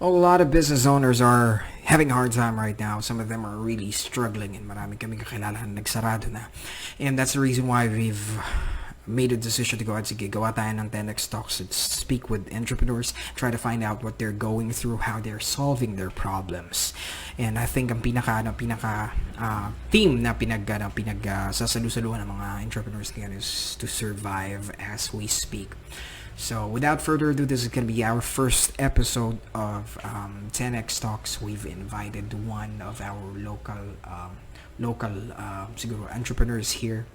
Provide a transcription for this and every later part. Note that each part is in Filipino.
A lot of business owners are having a hard time right now. Some of them are really struggling and marami kaming kakilala na nagsarado na. And that's the reason why we've made a decision to go out, sige, gawa tayo ng 10x talks and speak with entrepreneurs, try to find out what they're going through, how they're solving their problems. And I think ang theme na sasalusaluhan ng mga entrepreneurs ngayon is to survive as we speak. So without further ado, this is going to be our first episode of 10x Talks. We've invited one of our local siguro entrepreneurs here.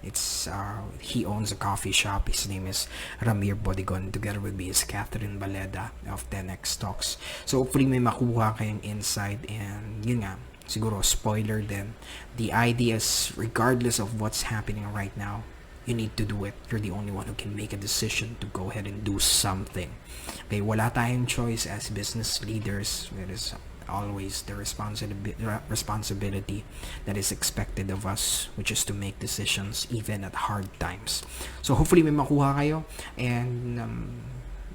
He owns a coffee shop. His name is Ramir Bodigon. Together with me is Catherine Baleda of 10x Talks. So hopefully may makuha kayong insight, and yun nga, siguro spoiler din. The idea is, regardless of what's happening right now, you need to do it. You're the only one who can make a decision to go ahead and do something. Okay, wala tayong choice as business leaders. It is always the responsibility that is expected of us, which is to make decisions even at hard times. So hopefully may makuha kayo, and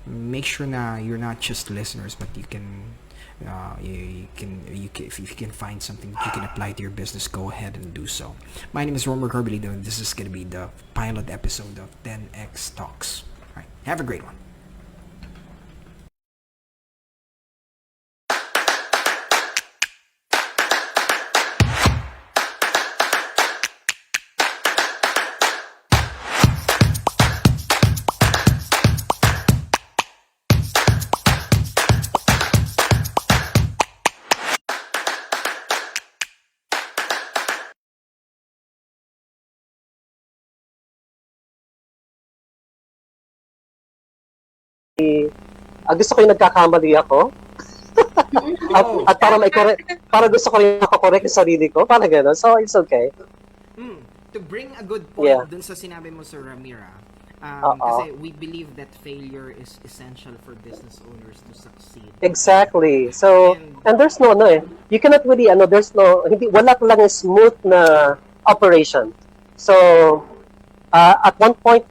make sure na you're not just listeners, but you can if you can find something that you can apply to your business, go ahead and do so. My name is Ramir N, and this is going to be the pilot episode of 10x Talks. All right, have a great one. Gusto ko yung nagkakamali ako. At para gusto ko yung nakakorek yung sarili ko, para gano'n. So, it's okay. To bring a good point dun sa sinabi mo, Sir Ramira, kasi we believe that failure is essential for business owners to succeed. Exactly. So, and there's no, you cannot really, wala lang yung smooth na operation. So, at one point,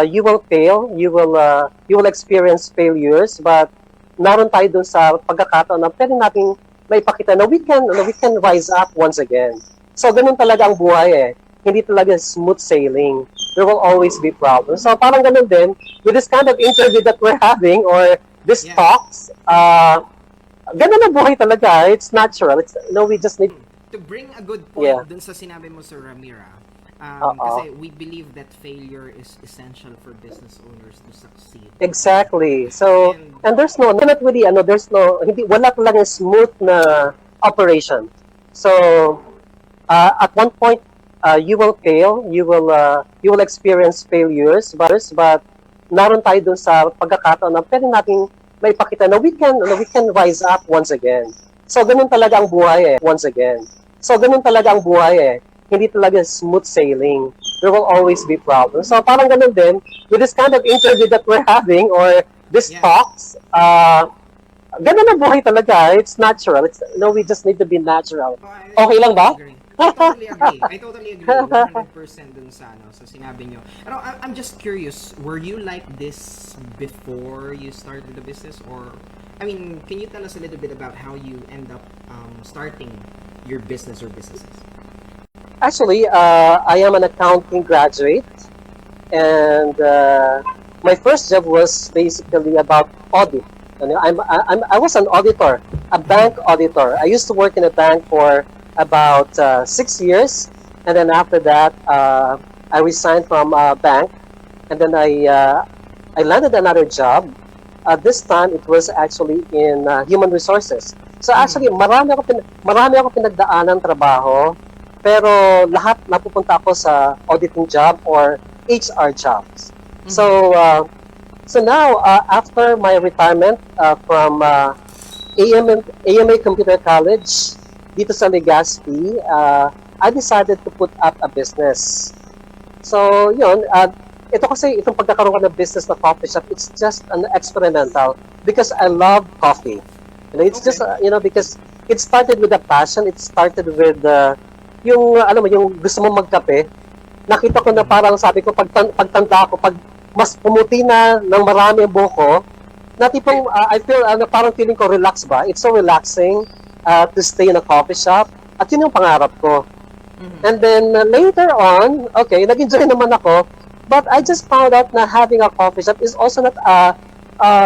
you will fail, you will experience failures, but naroon tayo dun sa pagkakataon na pwede natin maipakita na we can rise up once again. So ganun talaga ang buhay eh. Hindi talaga smooth sailing. There will always be problems. So parang ganun din with this kind of interview that we're having, or this talks, ganun ang buhay talaga. It's natural. We just need to bring a good point dun sa sinabi mo, Sir Ramira. Kasi we believe that failure is essential for business owners to succeed. Exactly. So, and there's no, cannot really, wala lang yung smooth na operation. So, at one point, you will fail, you will experience failures, but naroon tayo dun sa pagkakataon na pwede natin maipakita na we can rise up once again. So, ganun talaga ang buhay eh, once again. So, ganun talaga ang buhay eh. Hindi talaga smooth sailing. There will always be problems. So parang ganun din with this kind of interview that we're having, or this talks, ganun ang buhay talaga. It's natural. We just need to be natural. Okay lang ba? I totally agree. 100% dun sa sinabi nyo. Pero I'm just curious, were you like this before you started the business? Or, I mean, can you tell us a little bit about how you end up starting your business or businesses? Actually, I am an accounting graduate, and my first job was basically about audit. I was an auditor, a bank auditor. I used to work in a bank for about 6 years, and then after that, I resigned from a bank, and then I landed another job. This time, it was actually in human resources. So actually, marami ako pinagdaanan trabaho. Pero lahat napupunta ako sa auditing job or HR jobs. So now, after my retirement from AMA Computer College dito sa Legazpi, I decided to put up a business. So yun, itong pagkakaroon ko ng business na coffee shop, it's just an experimental because I love coffee. It's just because it started with a passion. It started with yung gusto mo magkape. Nakita ko na parang sabi ko pagtanda ko, pag mas pumuti na ng marami ang buhok ko, Na tipong, I feel, parang feeling ko relax ba? It's so relaxing to stay in a coffee shop. At yun yung pangarap ko. And then later on, okay, nag-enjoy naman ako. But I just found out na having a coffee shop is also not,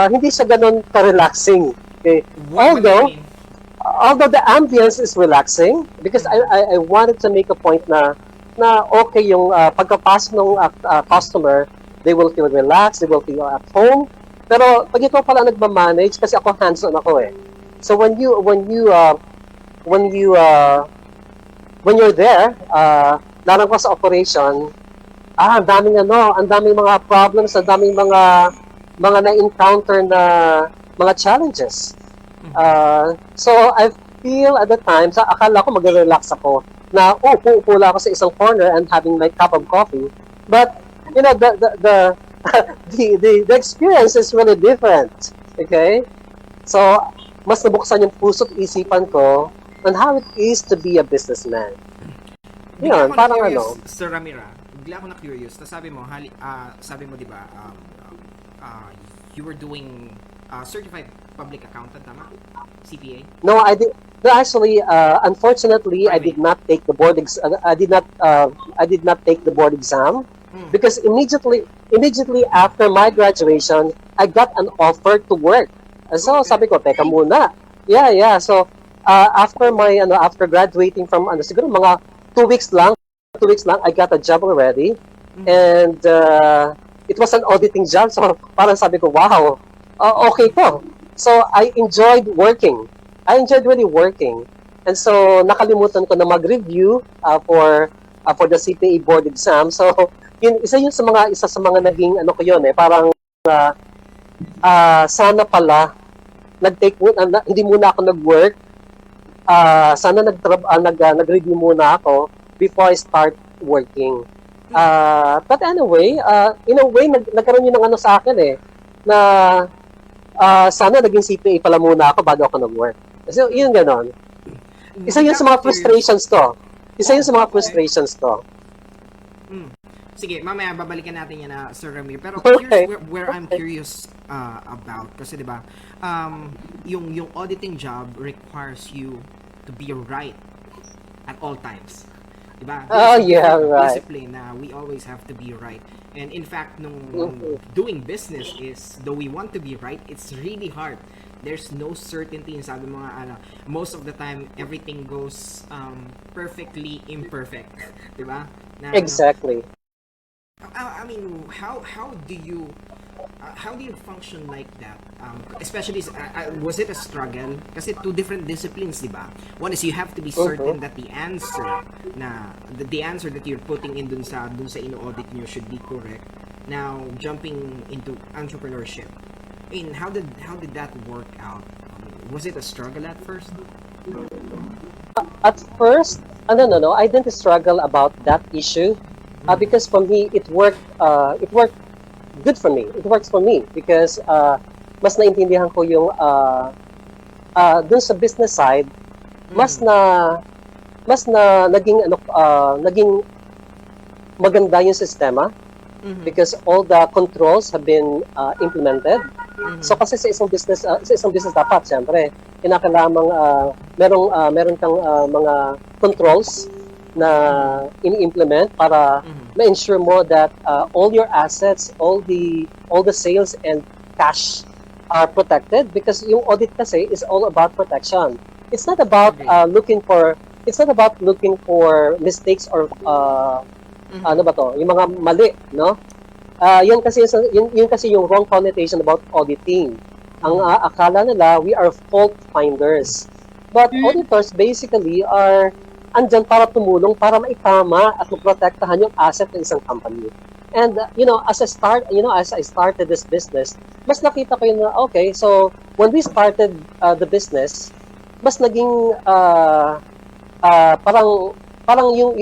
hindi siya ganun ka-relaxing. Okay? What do you mean? Although the ambience is relaxing, because I wanted to make a point na okay yung pagkapasok ng customer, they will feel relaxed, they will feel at home. Pero pag ikaw pala nagma-manage, kasi ako hands-on ako eh. So when you're there, larang ko sa operation, ang daming mga problems, ang daming mga na-encounter na mga challenges. So I feel at the time, akala ko mag-relax ako na upo lang ako sa isang corner and having my cup of coffee. But you know the experience is really different. Okay? So mas nabuksan yung puso't isipan ko on how it is to be a businessman. Bigla Yun, ako parang na-curious, Sir Ramira. Bigla ako na-curious. Tapos sabi mo, di ba, you were doing certified public accountant, tama? CPA? No, I did. No, actually, unfortunately, I did not take the board. I did not take the board exam because immediately after my graduation, I got an offer to work. So sabi ko, teka muna. Yeah. So after graduating from siguro mga 2 weeks lang, I got a job already, and it was an auditing job. So parang sabi ko, wow, okay to. So I enjoyed working. I enjoyed really working. And so nakalimutan ko na mag-review for the CPA board exam. So isa sa mga naging ko yun eh, parang sana pala hindi muna ako nag-work. Sana nag-review muna ako before I start working. But anyway, in a way nagkaroon yun ng sa akin eh, na sana naging CPA pala muna ako bago ako nag-work. So, yun ganon. Isa yun sa mga frustrations ko. Sige, mamaya babalikan natin yan na Sir Ramir. Pero Okay. here's where I'm curious about. Kasi diba, yung auditing job requires you to be right at all times. Diba? Right. Discipline na we always have to be right. And in fact, nung doing business is, though we want to be right, it's really hard. There's no certainty. Sabi mga most of the time, everything goes perfectly imperfect. Diba? Exactly. I mean, how do you function like that? Especially, was it a struggle? Kasi two different disciplines, di ba? One is you have to be certain that the answer that you're putting in dun sa ino-audit nyo should be correct. Now, jumping into entrepreneurship, and how did that work out? Was it a struggle at first? At first, no, I didn't struggle about that issue. Because for me, it worked good for me. It works for me because mas naintindihan ko yung dun sa business side, mas na naging maganda yung sistema because all the controls have been implemented. So kasi sa isang business dapat siyempre kinakailangan meron kang mga controls na ini-implement para ma-ensure mo that all your assets, all the sales and cash are protected because yung audit kasi is all about protection. It's not about looking for mistakes or ano ba to, yung mga mali, no? Yun kasi yung wrong connotation about auditing. Ang akala nila we are fault finders. But auditors basically are andyan para tumulong, para maitama at maprotektahan yung asset ng isang company. And as I started this business, mas nakita ko yun na okay, so when we started the business, mas naging parang yung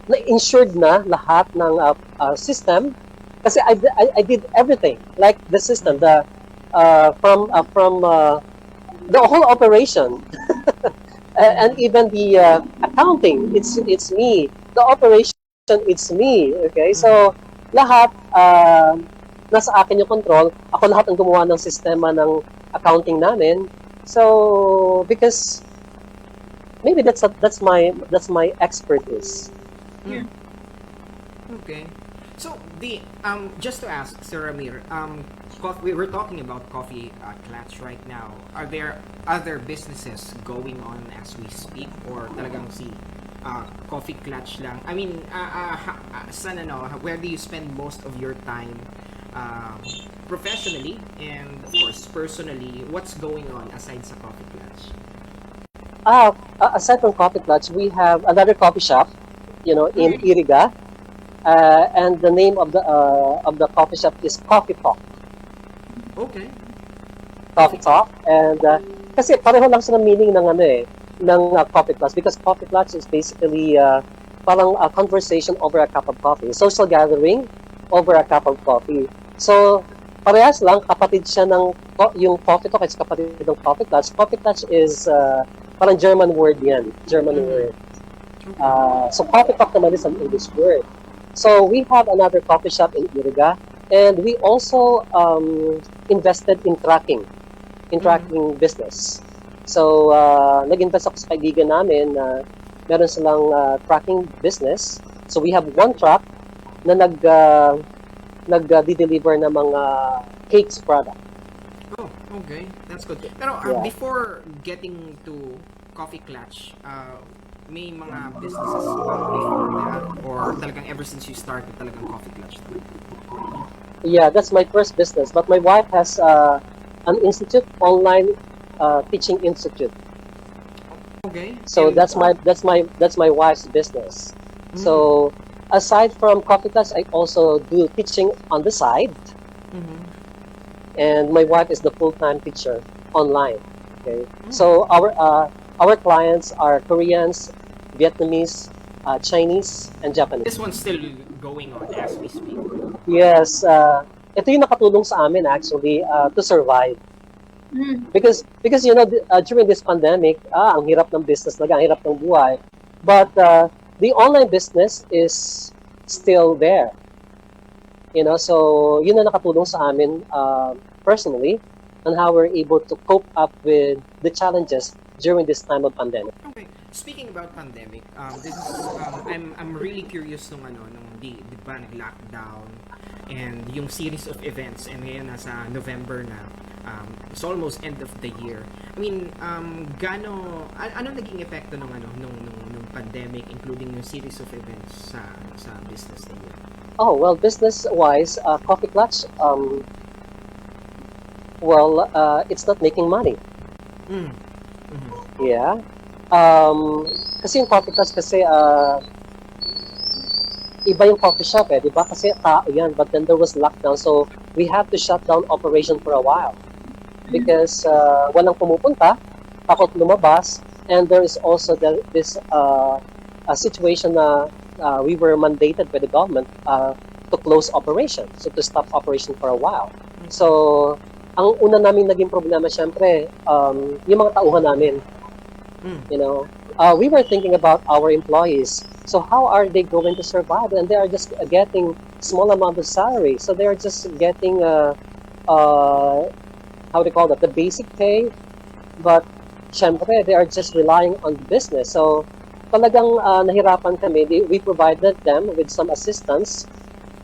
na-insured na lahat ng system kasi I did everything like the system, from the whole operation. And even the accounting, it's me. The operation, it's me. Okay, so lahat nasa akin yung control. Ako lahat ang gumawa ng sistema ng accounting namin. So, because maybe that's my expertise. Mm. Okay. So the just to ask Sir Ramir, we were talking about Coffee Klatch right now. Are there other businesses going on as we speak, or talagang si Coffee Klatch lang? I mean, saan ano, where do you spend most of your time professionally and of course personally? What's going on aside sa Coffee Klatch? Aside from Coffee Klatch, we have another coffee shop, in Iriga, and the name of the coffee shop is Coffee Talk. Okay. Coffee Talk, and kasi pareho lang sa meaning ng Coffee Klatch, because Coffee Klatch is basically parang a conversation over a cup of coffee, social gathering over a cup of coffee. So parehas lang, kapatid siya yung Coffee Talk is kapatid ng Coffee Klatch. Coffee Klatch is parang German word yan, German word. So Coffee Talk naman is an English word. So we have another coffee shop in Iriga, and we also invested in tracking business. So nag-invest ako sa kaibigan namin na meron silang tracking business. So we have one truck na nag-deliver ng mga cakes product. Oh, okay. That's good. Pero before getting to Coffee Klatch, may mga businesses before that? Or talagang ever since you started talagang Coffee Klatch? Yeah, that's my first business. But my wife has an institute, online teaching institute. Okay. So that's my wife's business. Mm-hmm. So aside from Coffee Klatch, I also do teaching on the side. Mm-hmm. And my wife is the full-time teacher online. Okay. Mm-hmm. So our clients are Koreans, Vietnamese, Chinese, and Japanese. This one's still going on as we speak. Yes, ito yung nakatulong sa amin actually to survive. Because during this pandemic, ang hirap ng business talaga, ang hirap ng buhay. But the online business is still there. So yun na nakatulong sa amin personally on how we're able to cope up with the challenges during this time of pandemic. Okay. Speaking about pandemic, this is I'm really curious nung di ba nag-lockdown and yung series of events, and ngayon nasa November na, it's almost end of the year. I mean, ano naging epekto nung pandemic, including yung series of events sa business ninyo? Oh, well, business-wise, Coffee Klatch, it's not making money. Mm-hmm. Yeah. Kasi yung Coffee Klatch kasi iba yung coffee shop di ba? Kasi tao yan, but then there was lockdown, so we have to shut down operation for a while because walang pumupunta, takot lumabas, and there is also this a situation na we were mandated by the government to close operation, so to stop operation for a while. So ang una namin naging problema syempre yung mga tauhan namin. We were thinking about our employees. So how are they going to survive? And they are just getting small amount of salary. So they are just getting how do you call that? The basic pay. But syempre, they are just relying on the business. So talagang nahirapan kami. We provided them with some assistance.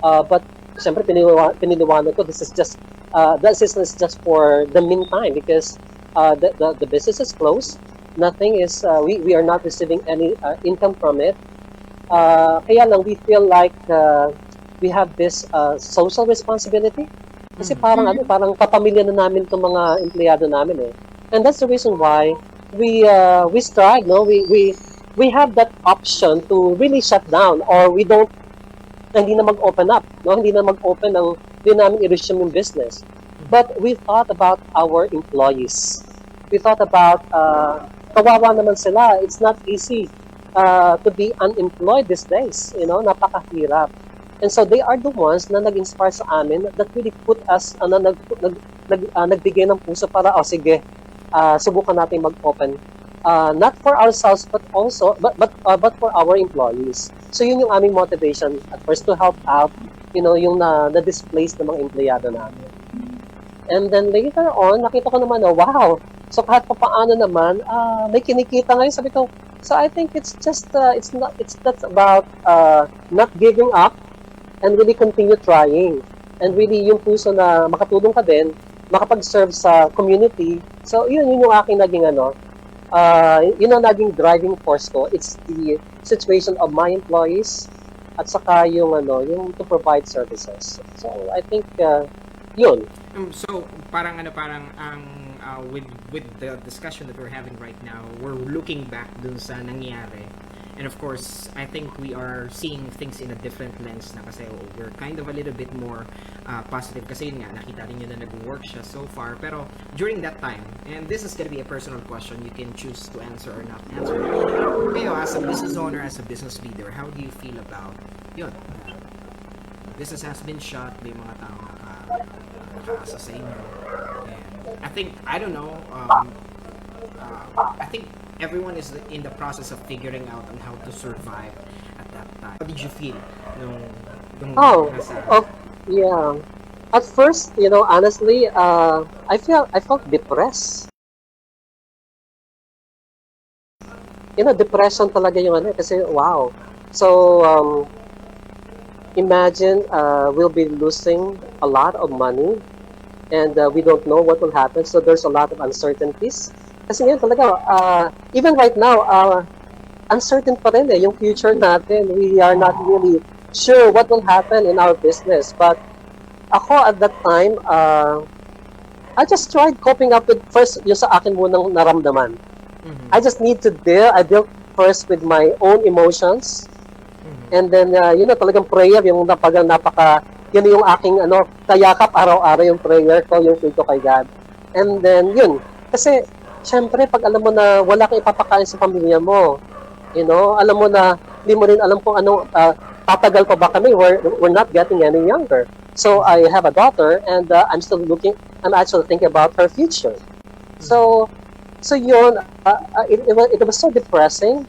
But syempre, piniliwanag ko, this is just the assistance is just for the meantime because the business is closed. Nothing is, we are not receiving any income from it. Kaya lang, we feel like we have this social responsibility. Kasi parang kapamilya na namin itong mga empleyado namin And that's the reason why we strive, no? We have that option to really shut down or hindi na mag-open up, no? Hindi na mag-open hindi namin i-resume yung business. But we thought about our employees. We thought about kawawa naman sila. It's not easy to be unemployed these days. Napakahirap. And so they are the ones na nag-inspire sa amin that really put us, nagbigay ng puso para, sige, subukan natin mag-open. Not for ourselves, but also, but for our employees. So yun yung aming motivation at first to help out yung na-displace ng mga empleyado namin. And then later on, nakita ko naman, wow. So kahit pa paano naman, may kinikita ngayon. Sabi ko, so I think it's just, it's not about not giving up and really continue trying. And really yung puso na makatulong ka din, makapag-serve sa community. So yun yung aking naging yun ang naging driving force ko. It's the situation of my employees at saka yung to provide services. So I think yun. So parang with the discussion that we're having right now, we're looking back dun sa nangyari. And of course, I think we are seeing things in a different lens na kasi we're kind of a little bit more positive kasi yun nga, nakita rin nyo na nag-work siya so far. Pero during that time, and this is gonna be a personal question, you can choose to answer or not answer. Pero as a business owner, as a business leader, how do you feel about yun? Business has been shut, may mga tao nakaasa sa inyo. And I think, I don't know, I think everyone is in the process of figuring out on how to survive at that time. How did you feel nung yeah. At first, honestly, I felt depressed. Depression talaga yung kasi wow. So imagine we'll be losing a lot of money and we don't know what will happen. So there's a lot of uncertainties. Kasi ngayon talaga, even right now, uncertain pa rin yung future natin. We are not really sure what will happen in our business. But ako at that time, I just tried coping up with first yung sa akin munang naramdaman. Mm-hmm. I just need to I dealt first with my own emotions. Mm-hmm. And then, talagang prayer, yung yun yung aking, kayakap araw-araw yung prayer ko, yung faith ko kay God. And then, yun. Kasi, syempre, pag alam mo na wala kang ipapakain sa pamilya mo, alam mo na, hindi mo rin alam kung tatagal pa ba kami, we're not getting any younger. So, I have a daughter, and I'm actually thinking about her future. So yun, it was so depressing.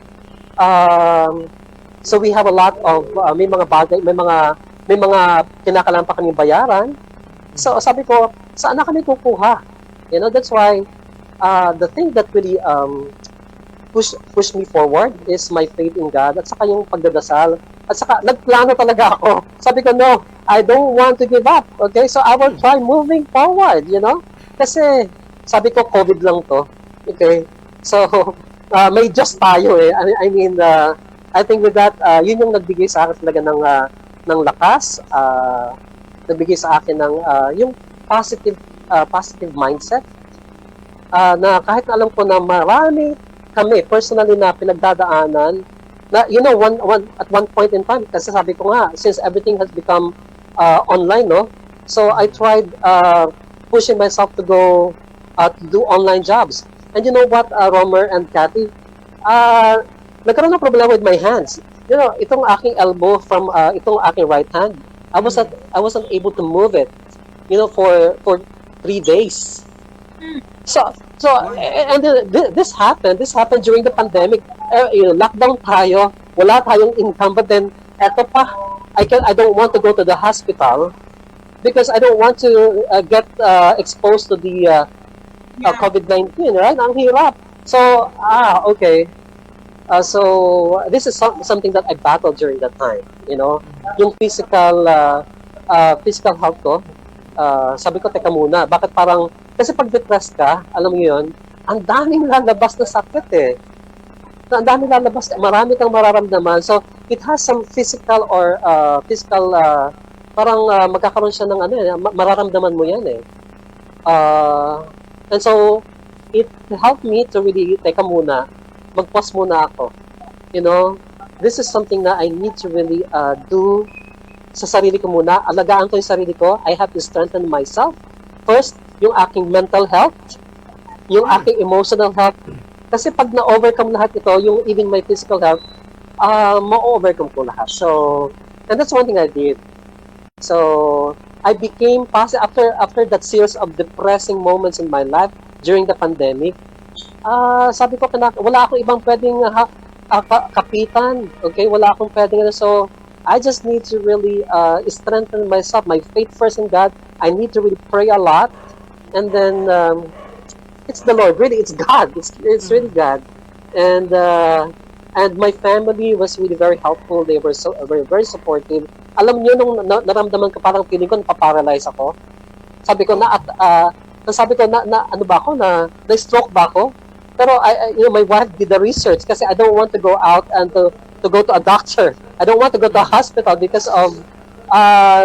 So, we have a lot of, may mga bagay, may mga kinakalampa kaming bayaran. So, sabi ko, saan na kami kukuha? That's why, the thing that really push me forward is my faith in God at saka yung pagdadasal. At saka nagplano talaga ako. Sabi ko, no, I don't want to give up. Okay? So I will try moving forward, Kasi sabi ko, COVID lang to. Okay? So, may just tayo eh. I mean, I think with that, yun yung nagbigay sa akin talaga ng lakas. Nagbigay sa akin ng yung positive mindset. Na kahit alam ko na marami kami personally na pinagdadaanan na at one point in time kasi sabi ko nga since everything has become online so I tried pushing myself to go to do online jobs and you know what Ramir and Kathy nagkaroon ng problema with my hands itong aking elbow from itong aking right hand I wasn't able to move it for 3 days. So and this happened during the pandemic. Lockdown tayo, wala tayong income, but then eto pa, I don't want to go to the hospital because I don't want to get exposed to the COVID-19, right? Ang hirap. So okay. So this is something that I battled during that time, yung physical health ko. Sabi ko, teka muna, bakit parang kasi pag depressed ka, alam mo yun, ang daming lalabas na sakit eh. Ang daming lalabas, marami kang mararamdaman. So, it has some physical parang magkakaroon siya ng mararamdaman mo yan eh. And so, it helped me to really, teka muna, mag-pause muna ako. This is something na I need to really do sa sarili ko muna. Alagaan ko yung sarili ko. I have to strengthen myself. First, yung aking mental health, yung aking emotional health. Kasi pag na-overcome lahat ito, yung even my physical health, ma-overcome ko lahat. So, and that's one thing I did. So, I became positive after that series of depressing moments in my life during the pandemic. Sabi ko, wala akong ibang pwedeng kapitan. Okay? Wala akong pwedeng so, I just need to really strengthen myself, my faith first in God. I need to really pray a lot, and then it's the Lord. Really, it's God. It's really God, and my family was really very helpful. They were very very supportive. Alam niyo nung naramdaman ko parang feeling ko napaparalyze ako. Sabi ko Oh. na ano ba ako na stroke ba ako? Pero my wife did the research kasi I don't want to go out and to go to a doctor. I don't want to go to a hospital because of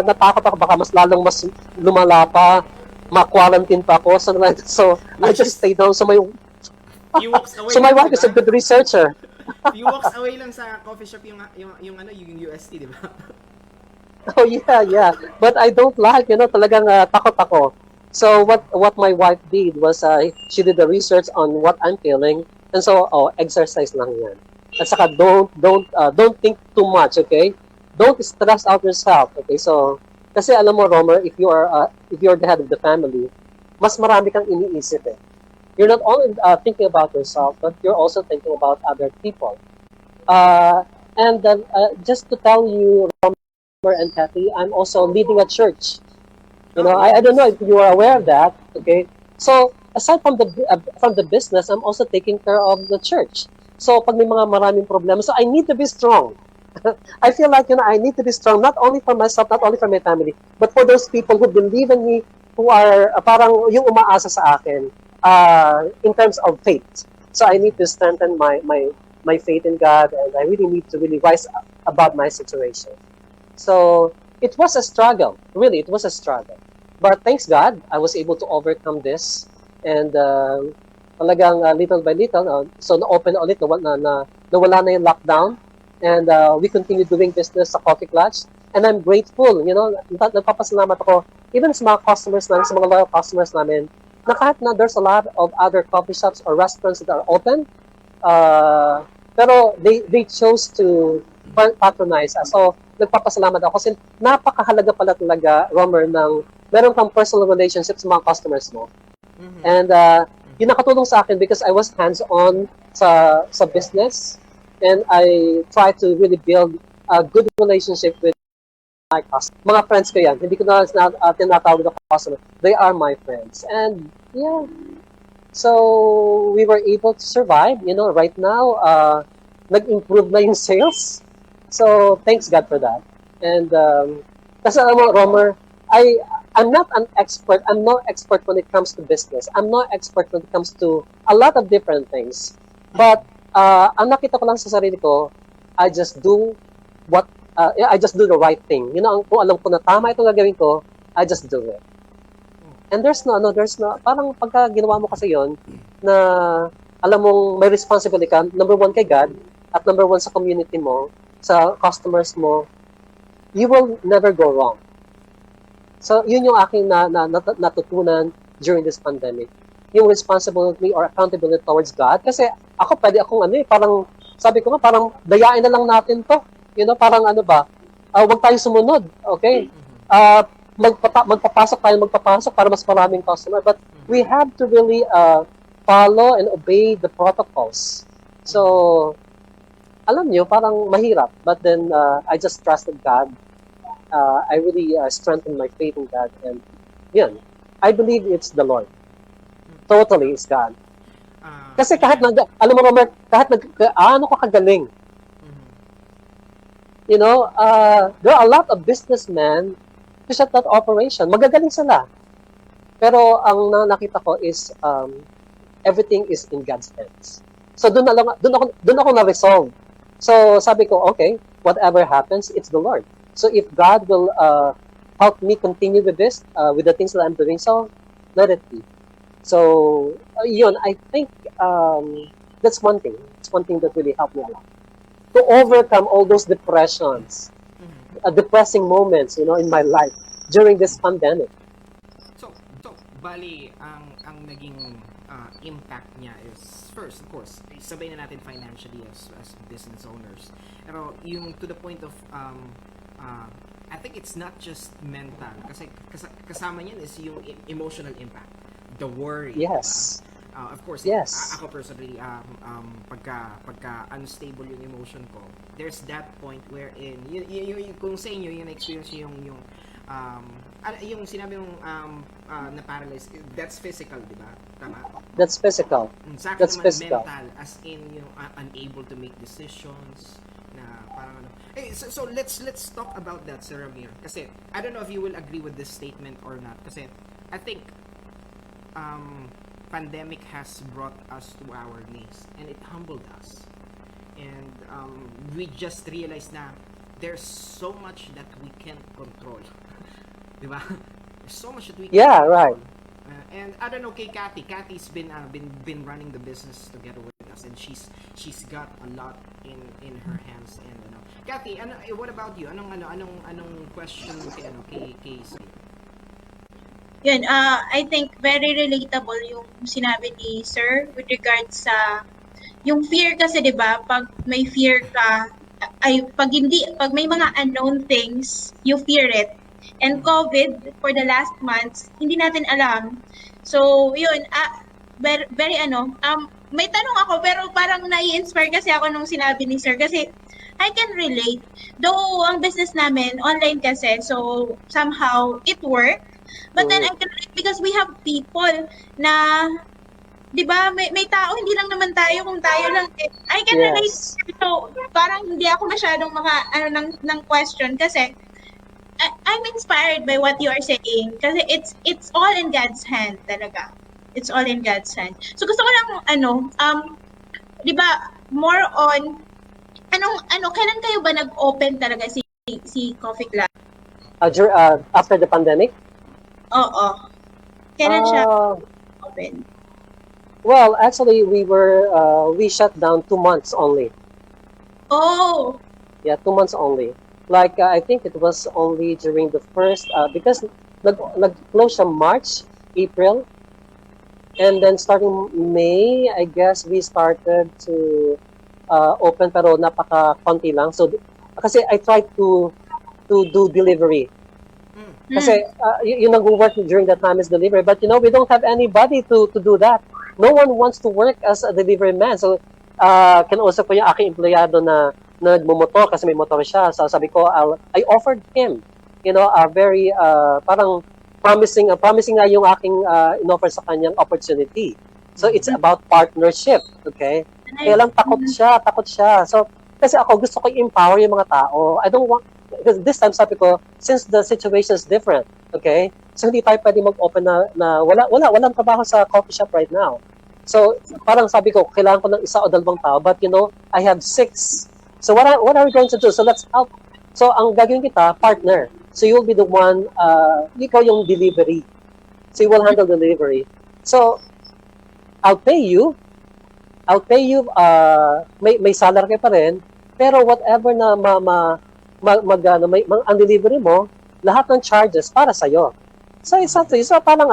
natakot ako baka mas lalong mas lumala pa, ma-quarantine pa ako. So I Which just is, stayed home. few walks away So my lang, di wife is a ba? good researcher. Few walks away lang sa coffee shop yung UST, di ba? Oh yeah. But I don't like, talagang takot ako. So what my wife did was she did the research on what I'm feeling, and so exercise lang yan. At saka don't think too much, okay? Don't stress out yourself, okay? So kasi alam mo, Romer, if you're the head of the family, mas marami kang iniisip eh. You're not only thinking about yourself, but you're also thinking about other people. And then just to tell you, Romer and Kathy, I'm also leading a church. Oh, I don't know yes. if you are aware of that. Okay, so aside from the business, I'm also taking care of the church. So pag may mga maraming problemas, so I need to be strong. I feel like I need to be strong not only for myself, not only for my family, but for those people who believe in me, who are parang yung umaasa sa akin in terms of faith. So I need to strengthen my faith in God, and I really need to really rise up above my situation. So it was a struggle. Really, it was a struggle. But thanks God, I was able to overcome this. And talagang little by little, so na-open ulit, nawala na yung lockdown. And we continue doing business sa Koffee Klatch. And I'm grateful, nagpapasalamat ako, even sa mga customers namin, sa mga loyal customers namin, na kahit na there's a lot of other coffee shops or restaurants that are open, pero they chose to patronize us. So, nagpapasalamat ako kasi napakahalaga pala talaga, Romer, ng meron kang personal relationship sa mga customers mo. And yun nakatulong sa akin because I was hands-on sa business, and I try to really build a good relationship with my customers. Mga friends ko yan. Hindi ko na tinatawag na customer. They are my friends. And yeah, so we were able to survive. Right now, nag-improve na yung sales. So thanks God for that. And kasi alam mo, Romer, I'm not an expert. I'm no expert when it comes to business. I'm no expert when it comes to a lot of different things. But ang nakita ko lang sa sarili ko, I just do I just do the right thing. Kung alam ko na tama itong gagawin ko, I just do it. And there's no, parang pagka ginawa mo kasi yon na alam mong may responsibility ka, number one kay God, at number one sa community mo, sa customers mo, you will never go wrong. So, yun yung aking natutunan during this pandemic. Yung responsibility or accountability towards God. Kasi ako, pwede akong parang, sabi ko nga, parang dayain na lang natin to. Parang wag tayo sumunod. Okay? Magpapasok para mas maraming customer. But we have to really follow and obey the protocols. So, alam nyo, parang mahirap. But then, I just trusted God. I really strengthened my faith in God. And, yun. I believe it's the Lord. Totally, it's God. Kasi kahit alam mo, Robert, kahit ano ka kagaling. There are a lot of businessmen who shut that operation. Magagaling sila. Pero ang nakita ko is everything is in God's hands. So doon ako na-resolve. So sabi ko, okay, whatever happens, it's the Lord. So if God will help me continue with this, with the things that I'm doing, so let it be. So yun, I think that's one thing. It's one thing that really helped me a lot. To overcome all those depressions, depressing moments, in my life during this pandemic. So, bali, ang naging impact niya is, first, of course, sabay na natin financially as business owners. Pero yung to the point of, I think it's not just mental. Kasi kasama niyan is yung emotional impact. The worry. Yes. Diba? Of course, Yes. ako personally, pagka unstable yung emotion ko, there's that point wherein, kung sa inyo, yung experience yung, yung sinabi mong na paralyzed, that's physical, di ba? Tama? That's physical. Sa akin That's naman, physical. mental, as in, yung unable to make decisions, na parang ano. So let's talk about that, Sir Ramir. Kasi, I don't know if you will agree with this statement or not. Kasi, I think, pandemic has brought us to our knees and it humbled us, and we just realized na there's so much that we can't control. Diba? There's so much that we can't Yeah, right. control. And I don't know, kay Kathy's been running the business together with us, and she's got a lot in her hands. And Kathy, what about you? Anong question kay Sir? Yun, I think very relatable yung sinabi ni Sir with regards sa yung fear kasi 'di ba pag may fear ka ay pag may mga unknown things, you fear it. And COVID for the last months, hindi natin alam. So, yun, very, very may tanong ako pero parang nai-inspire kasi ako nung sinabi ni Sir kasi I can relate. Though ang business namin online kasi, so somehow it worked. But then I can relate because we have people na 'di ba may tao hindi lang naman tayo kung tayo lang I can relate. Yes. So parang hindi ako masyadong ng question kasi I'm inspired by what you are saying kasi it's all in God's hand talaga. It's all in God's hand. So gusto ko lang 'di ba more on kailan kayo ba nag-open talaga si Koffee Klatch? After the pandemic? Oo. Kailan siya Uh, open? well, actually, we shut down 2 months only. Oh, Yeah, 2 months only. Like, I think it was only during the first, because nag-close siya March, April, and then starting May, I guess we started to open, pero napaka-konti lang. So, kasi I tried to do delivery. Kasi yung nag-work during that time is delivery. But we don't have anybody to do that. No one wants to work as a delivery man. So, kinausap ko yung aking empleyado na nagmumotor kasi may motor siya. So, sabi ko, I offered him, a very, parang promising nga yung aking in-offer sa kanyang opportunity. So, it's about partnership, okay? Kaya lang takot siya. So, kasi ako gusto ko i-empower yung mga tao. I don't want, because this time sabi ko, since the situation is different, okay? So, hindi tayo pwede mag-open na walang trabaho sa coffee shop right now. So, parang sabi ko, kailangan ko ng isa o dalawang tao, but I have 6. So, what are we going to do? So, let's help. So, ang gagawin kita, partner. So, you'll be the one, ikaw yung delivery. So, you will handle delivery. So, I'll pay you, may salary pa rin, pero whatever na ang delivery mo, lahat ng charges para sa'yo. So, it's up to you. So, parang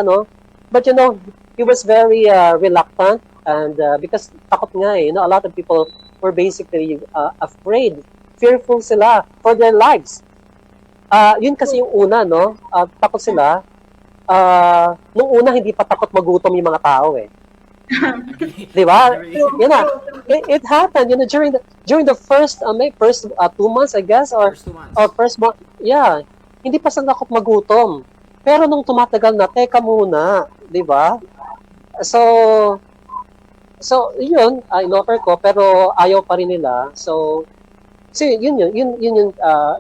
but he was very reluctant, and because takot nga a lot of people were basically afraid, fearful sila for their lives. Yun kasi yung una, takot sila. Nung una, hindi pa takot magutom yung mga tao Di ba? Yun na. It happened, during the first 2 months, I guess, or first month, yeah, hindi pa sila takot magutom. Pero nung tumatagal na, teka muna, di ba? So yun, in-offer ko, pero ayaw pa rin nila. So yun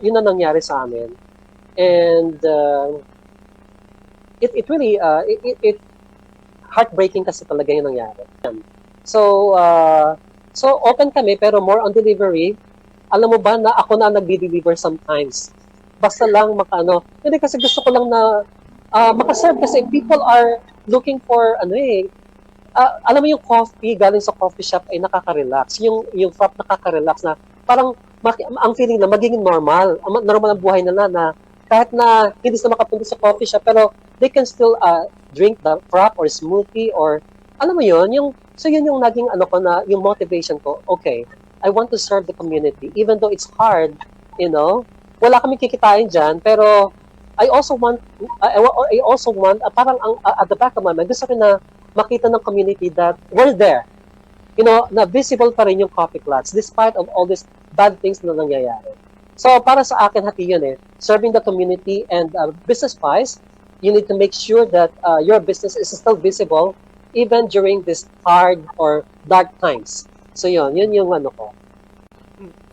ang nangyari sa amin. And it really, it heartbreaking kasi talaga yung nangyari. So open kami, pero more on delivery. Alam mo ba na ako na nagdi-deliver sometimes. Basta lang hindi kasi gusto ko lang na makaserve kasi people are looking for alam mo yung coffee galing sa coffee shop ay nakaka-relax. Yung frap nakaka-relax na parang ang feeling na magiging normal ang buhay nila na kahit na hindi sila makapunta sa coffee shop pero they can still drink the frap or smoothie or alam mo yun yung naging yung motivation ko. Okay, I want to serve the community even though it's hard, wala kami kikitain diyan pero I also want parang at the back of my mind gusto ko na makita ng community that we're there. Na visible pa rin yung Koffee Klatch despite of all these bad things na nangyayari. So, para sa akin, hati yun serving the community and business-wise, you need to make sure that your business is still visible even during this hard or dark times. So, yun yung ano ko.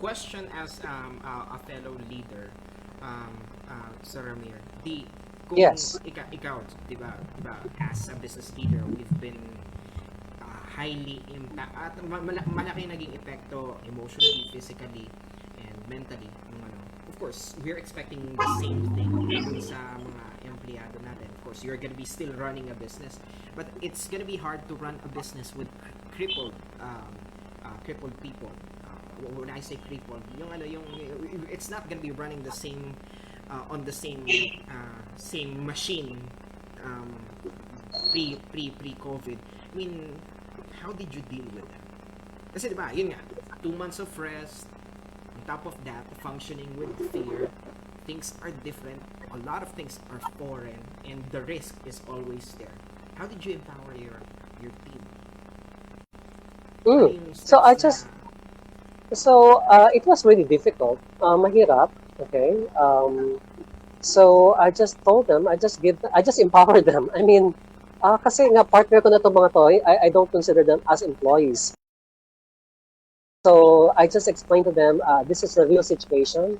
Question as a fellow leader, Sir Ramir. Kung Yes. ikaw, diba, as a business leader, we've been highly impact at malaki naging epekto emotionally, physically, and mentally of course we're expecting the same thing dun sa mga empleyado natin. Of course you're gonna be still running a business, but it's gonna be hard to run a business with crippled people. When I say crippled, yung it's not gonna be running the same on the same machine pre-COVID. I mean, how did you deal with that? Kasi diba, yun nga, 2 months of rest, on top of that, functioning with fear, things are different, a lot of things are foreign, and the risk is always there. How did you empower your team? So it was really difficult, mahirap, okay? So I just told them, I just empowered them. I mean, kasi nga partner ko na itong mga to, I don't consider them as employees. So I just explained to them, this is a real situation,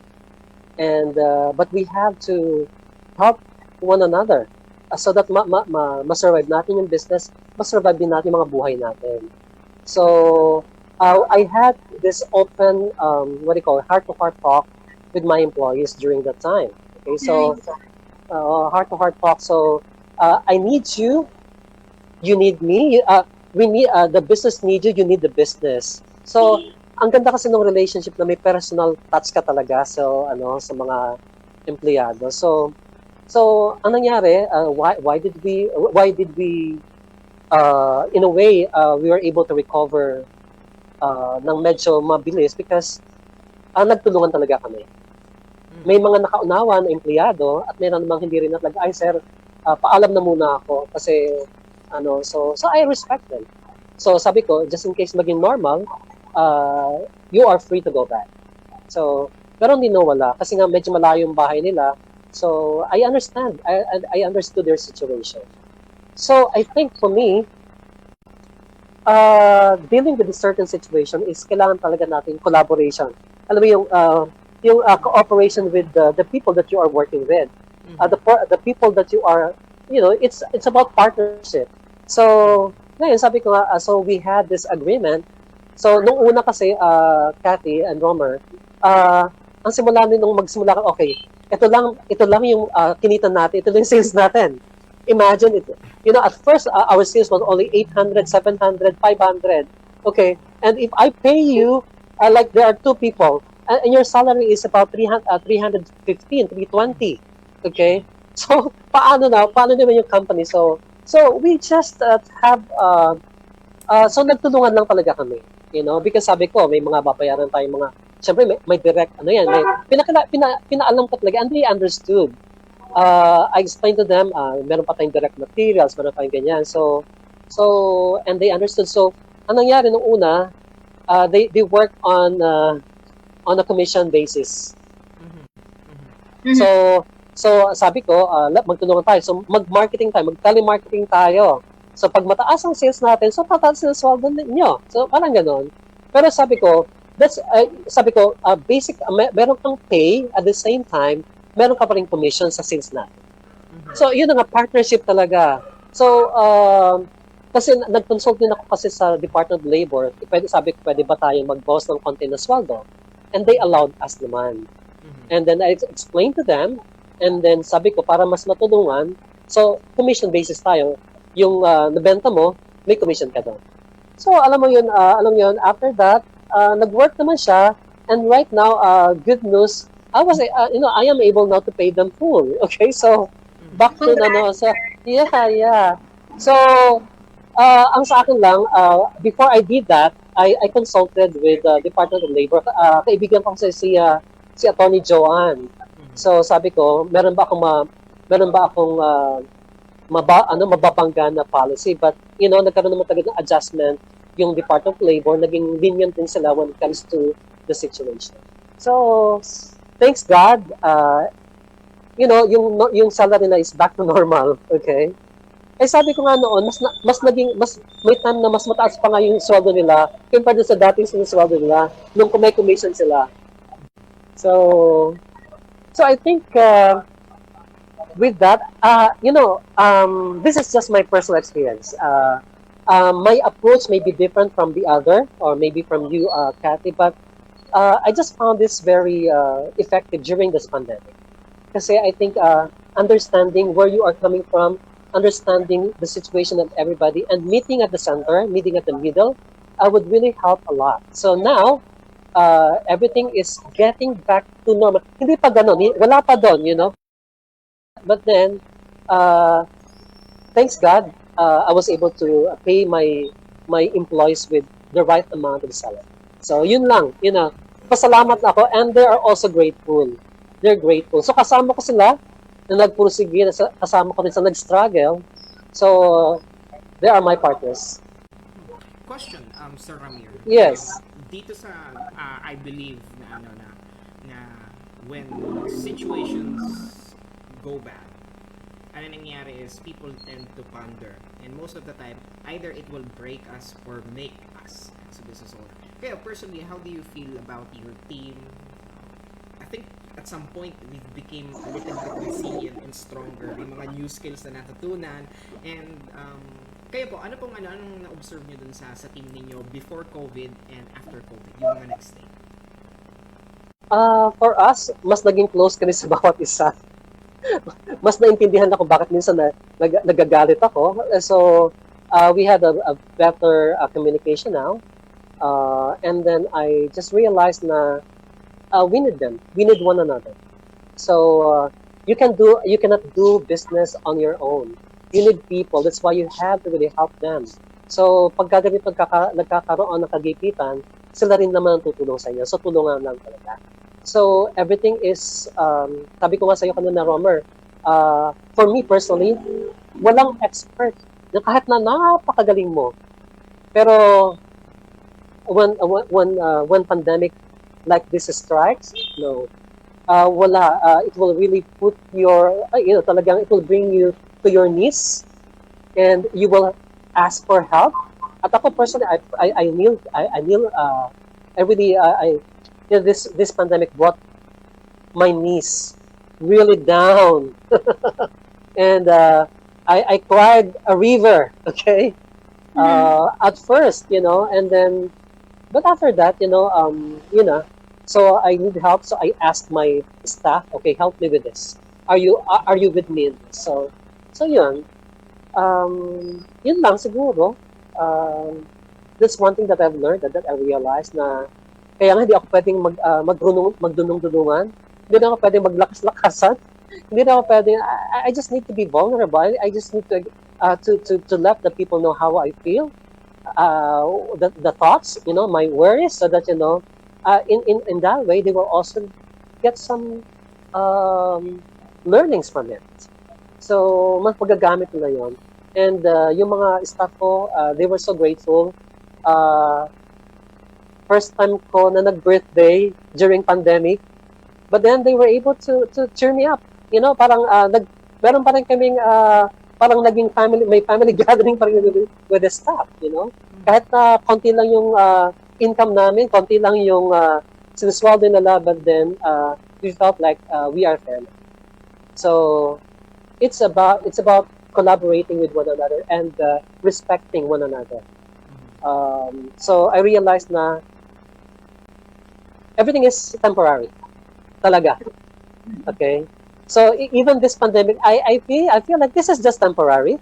and but we have to help one another so that ma-survive natin yung business, ma-survive din natin yung mga buhay natin. So I had this open, heart-to-heart talk with my employees during that time. Okay, so heart-to-heart talk. So I need you. You need me. We need the business needs you. You need the business. So ang ganda kasi ng relationship na may personal touch ka talaga sa mga empleyado. So ang nangyari, why did we in a way we were able to recover ng medyo mabilis because nagtulungan talaga kami. May mga nakaunawa na empleyado at meron namang hindi rin talaga, ay sir, paalam na muna ako kasi so I respect them. So sabi ko, just in case maging normal, you are free to go back. So pero hindi wala kasi nga medyo malayo yung bahay nila. So I understand. I understood their situation. So I think for me, dealing with a certain situation is kailangan talaga natin collaboration. Alam mo yung cooperation with the people that you are working with. The people that you are, it's about partnership. So ngayon sabi ko nga, so we had this agreement. So nung una kasi Kathy and Romer, ang simula nung magsimula ka, okay, ito lang yung kinita natin, ito lang yung sales natin. Imagine it. At first, our sales was only 800, 700, 500. Okay. And if I pay you, like there are 2 people, and your salary is about 315, 320. Okay. So, paano naman yung company? So we just have, so nagtulungan lang talaga kami. Because sabi ko, may mga babayaran tayong mga, syempre may direct, may pinaalam ko talaga, and they understood. I explained to them, meron pa tayong direct materials, meron tayong ganyan. So, and they understood. So, ang nangyari nung una, they work on a commission basis. So sabi ko, magtulungan tayo. So, mag-marketing tayo, mag-telemarketing tayo. So, pag mataas ang sales natin, so tataas ang sweldo ninyo. So, parang ganon. Pero sabi ko, basic, meron kang pay at the same time, meron ka pa rin commission sa sales natin. So, yun nga, partnership talaga. So, kasi nag-consult din ako kasi sa Department of Labor, pwede ba tayong mag-boss ng konti na sweldo? And they allowed us naman. And then I explained to them, and then sabi ko, para mas matulungan, so, commission basis tayo. Yung nabenta mo, may commission ka doon. So, alam mo yun, after that, nag-work naman siya, and right now, good news, I am able now to pay them full. Okay, so back to so yeah. So ang sa akin lang, before I did that, I consulted with the Department of Labor. Kaibigan ko kasi si Attorney Joanne. So sabi ko, meron ba akong mababangga na policy. But, nagkaroon naman talaga ng adjustment yung Department of Labor, naging lenient din sila when it comes to the situation. So, thanks God, yung salary na is back to normal, okay? Sabi ko nga noon, mas may time na mas mataas pa nga yung sweldo nila compared sa dating sinisweldo nila nung may commission sila. So I think with that, this is just my personal experience. My approach may be different from the other, or maybe from you, Kathy, but I just found this very effective during this pandemic. Kasi I think understanding where you are coming from, understanding the situation of everybody, and meeting at the center, meeting at the middle, would really help a lot. So now, everything is getting back to normal. Hindi pa ganun, wala pa doon, But then, thanks God, I was able to pay my employees with the right amount of salary. So yun lang, pasalamat ako, and they are also grateful. They're grateful. So kasama ko sila na nagpursige, kasama ko rin sa nag-struggle. So they are my partners. Question, Sir Ramir. Yes. Dito sa, I believe na when situations go bad, ano nangyari is people tend to ponder, and most of the time either it will break us or make us as a business owner. Kaya personally, how do you feel about your team? I think at some point we became a little bit resilient and stronger. May mga new skills na natutunan, and kayo po, anong na-observe nyo dun sa team ninyo before COVID and after COVID, yung mga next day? For us, mas naging close kami sa bawat isa. Mas naintindihan ako bakit minsan nagagalit ako. So, we had a better communication now. And then I just realized na we need them. We need one another. So, you cannot do business on your own. You need people. That's why you have to really help them. So, pagka nagkakaroon ng kagipitan, sila rin naman ang tutulong sa inyo. So, tulungan lang talaga. So, everything is, sabi ko nga sa'yo kanina, Romer, for me personally, walang expert na kahit na napakagaling mo. Pero, when pandemic like this strikes, no, wala. It will really put talagang it will bring you to your knees, and you will ask for help. At ako personally, I really, this pandemic brought my knees really down, and I cried a river. Okay, at first, and then, but after that, so I need help. So I asked my staff, okay, help me with this. Are you with me in this? So yun lang siguro. That's one thing that I've learned, that I realized na kaya nga hindi ako pwedeng magdunong-dunungan. Hindi na ako pwedeng maglakas-lakasan. Hindi na ako pwedeng, I just need to be vulnerable. I just need to let the people know how I feel, the thoughts, my worries, so that, in that way, they will also get some learnings from it. So, mas pagagamit nila yun. And yung mga staff ko, they were so grateful. First time ko na nag-birthday during pandemic, but then they were able to cheer me up. Parang meron pa rin kaming parang naging may family gathering pa rin with the staff, Kahit na konti lang yung income namin, konti lang yung sinusweldo nila, but then we felt like we are family. So it's about collaborating with one another and respecting one another. So I realized na everything is temporary, talaga. Okay, so even this pandemic, I feel like this is just temporary.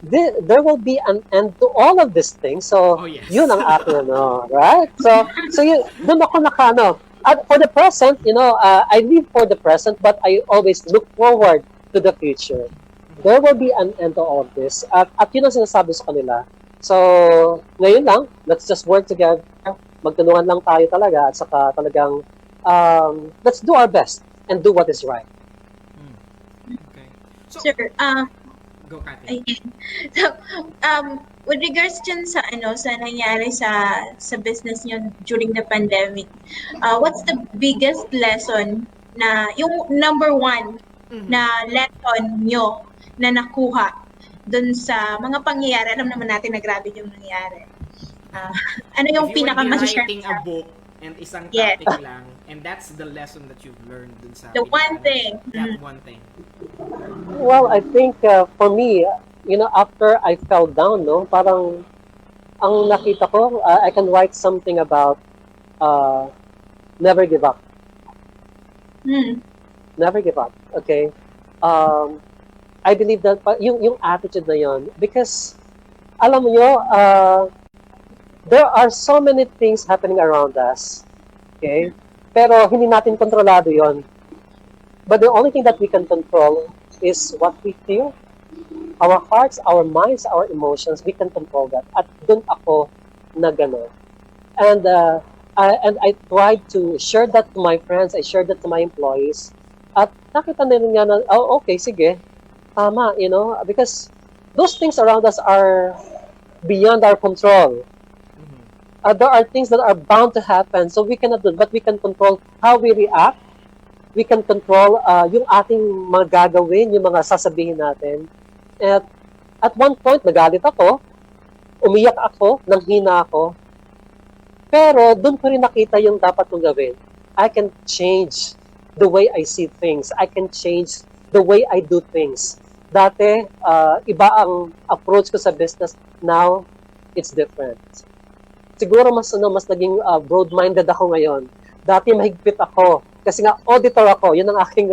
There will be an end to all of these things. So yes. Yun ang akin, right? So yun, doon ako nakano. For the present, I live for the present, but I always look forward to the future. There will be an end to all of this. At yun ang sinasabi sa kanila. So, ngayon lang, let's just work together. Magtulungan lang tayo talaga, at saka talagang let's do our best and do what is right. Okay. So, Sir, go Kati. ayan. So, with regards dyan sa sa nangyari sa business niyo during the pandemic, what's the biggest lesson na yung number one Mhm. na lesson nyo na nakuha dun sa mga pangyayari? Alam naman natin na grabe yung nangyari. Ah, ano If yung you would be pinaka-share writing a sa book and isang Yes, topic lang, and that's the lesson that you've learned dun sa the one pinag-ano, thing. that one thing. Well, I think for me, after I fell down, no, parang ang nakita ko, I can write something about uh, never give up. Hmm. Never give up. Okay. Um, I believe that yung attitude na yon, because alam mo there are so many things happening around us. Okay? Pero hindi natin kontrolado yon. But the only thing that we can control is what we feel. Our hearts, our minds, our emotions, we can control that. At dun ako na gano'n. And I tried to share that to my friends, I shared that to my employees. At nakita nila nga na, oh, okay, sige, tama, because those things around us are beyond our control. Mhm. There are things that are bound to happen, so we cannot do it, but we can control how we react. We can control yung ating mga gagawin, yung mga sasabihin natin. At one point, nagalit ako, umiyak ako, nanghina ako, pero doon ko rin nakita yung dapat kong gawin. I can change the way I see things. I can change the way I do things. Dati, iba ang approach ko sa business. Now, it's different. Siguro mas naging broad-minded ako ngayon. Dati mahigpit ako. Kasi nga, auditor ako. Yun ang aking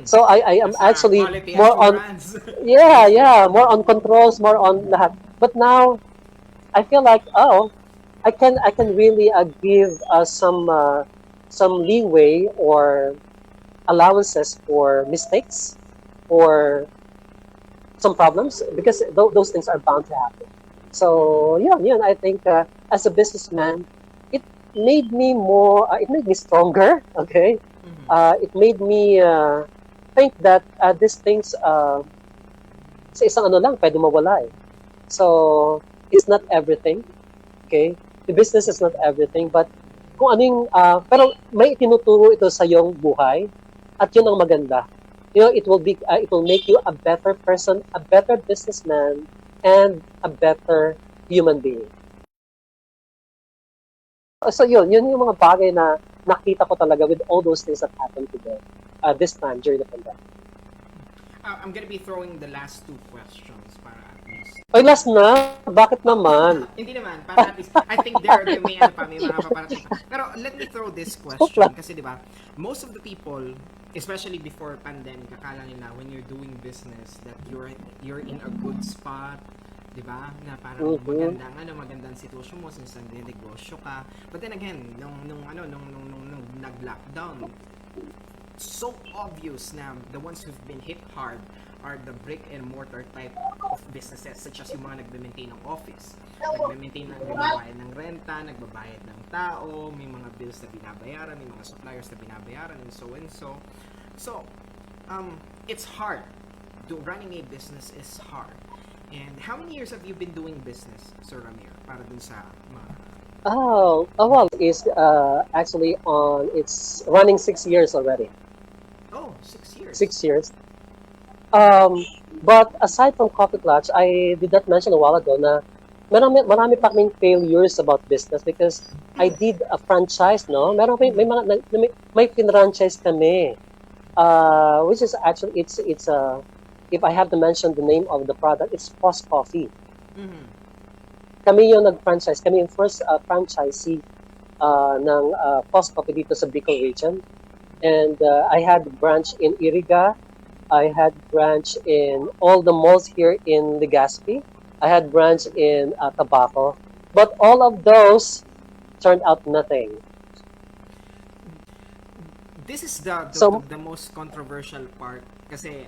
So, I am As a actually quality more on, assurance. more on controls, more on lahat. But now, I feel like, I can really give some leeway or allowances for mistakes or some problems, because those things are bound to happen. So yeah, I think as a businessman, it made me more. It made me stronger. Okay, Mhm. it made me think that these things sa isang lang pwede mawala eh. So it's not everything. Okay, the business is not everything, but kung anong pero may tinuturo ito sa iyong buhay, at yun ang maganda. It will make you a better person, a better businessman, and a better human being. So yun yung mga bagay na nakita ko talaga with all those things that happened today, this time during the pandemic. I'm gonna be throwing the last two questions para at least. Oy, last na? Bakit naman? Hindi naman, para at least, I think there may ano pa, may mga paparating pa. Pero let me throw this question, kasi di ba, most of the people, especially before pandemic, akala nila when you're doing business that you're in a good spot, di ba? Na parang magandang sitwasyon mo since nagde-negosyo ka. But then again, nung nag-lockdown, so obvious na the ones who've been hit hard are the brick and mortar type of businesses, such as yung mga nagme-maintain ng office, nagbabayad ng renta, nagbabayad ng tao, may mga bills na binabayaran, may mga suppliers na binabayaran, and so and so. So, it's hard. Running a business is hard. And how many years have you been doing business, Sir Ramir, para dun sa mga... Well, it's actually it's running 6 years already. Oh, 6 years. 6 years. But aside from Koffee Klatch, I did not mention a while ago na marami pa kaming failures about business because I did a franchise, no? May franchise kami. Which is actually it's if I have to mention the name of the product, it's Post Coffee. Mm-hmm. Kami yung nag-franchise, kami yung first franchisee ng Post Coffee dito sa Bicol region. And I had branch in Iriga. I had branch in all the malls here in Legazpi. I had branch in Tabaco. But all of those turned out nothing. This is the most controversial part kasi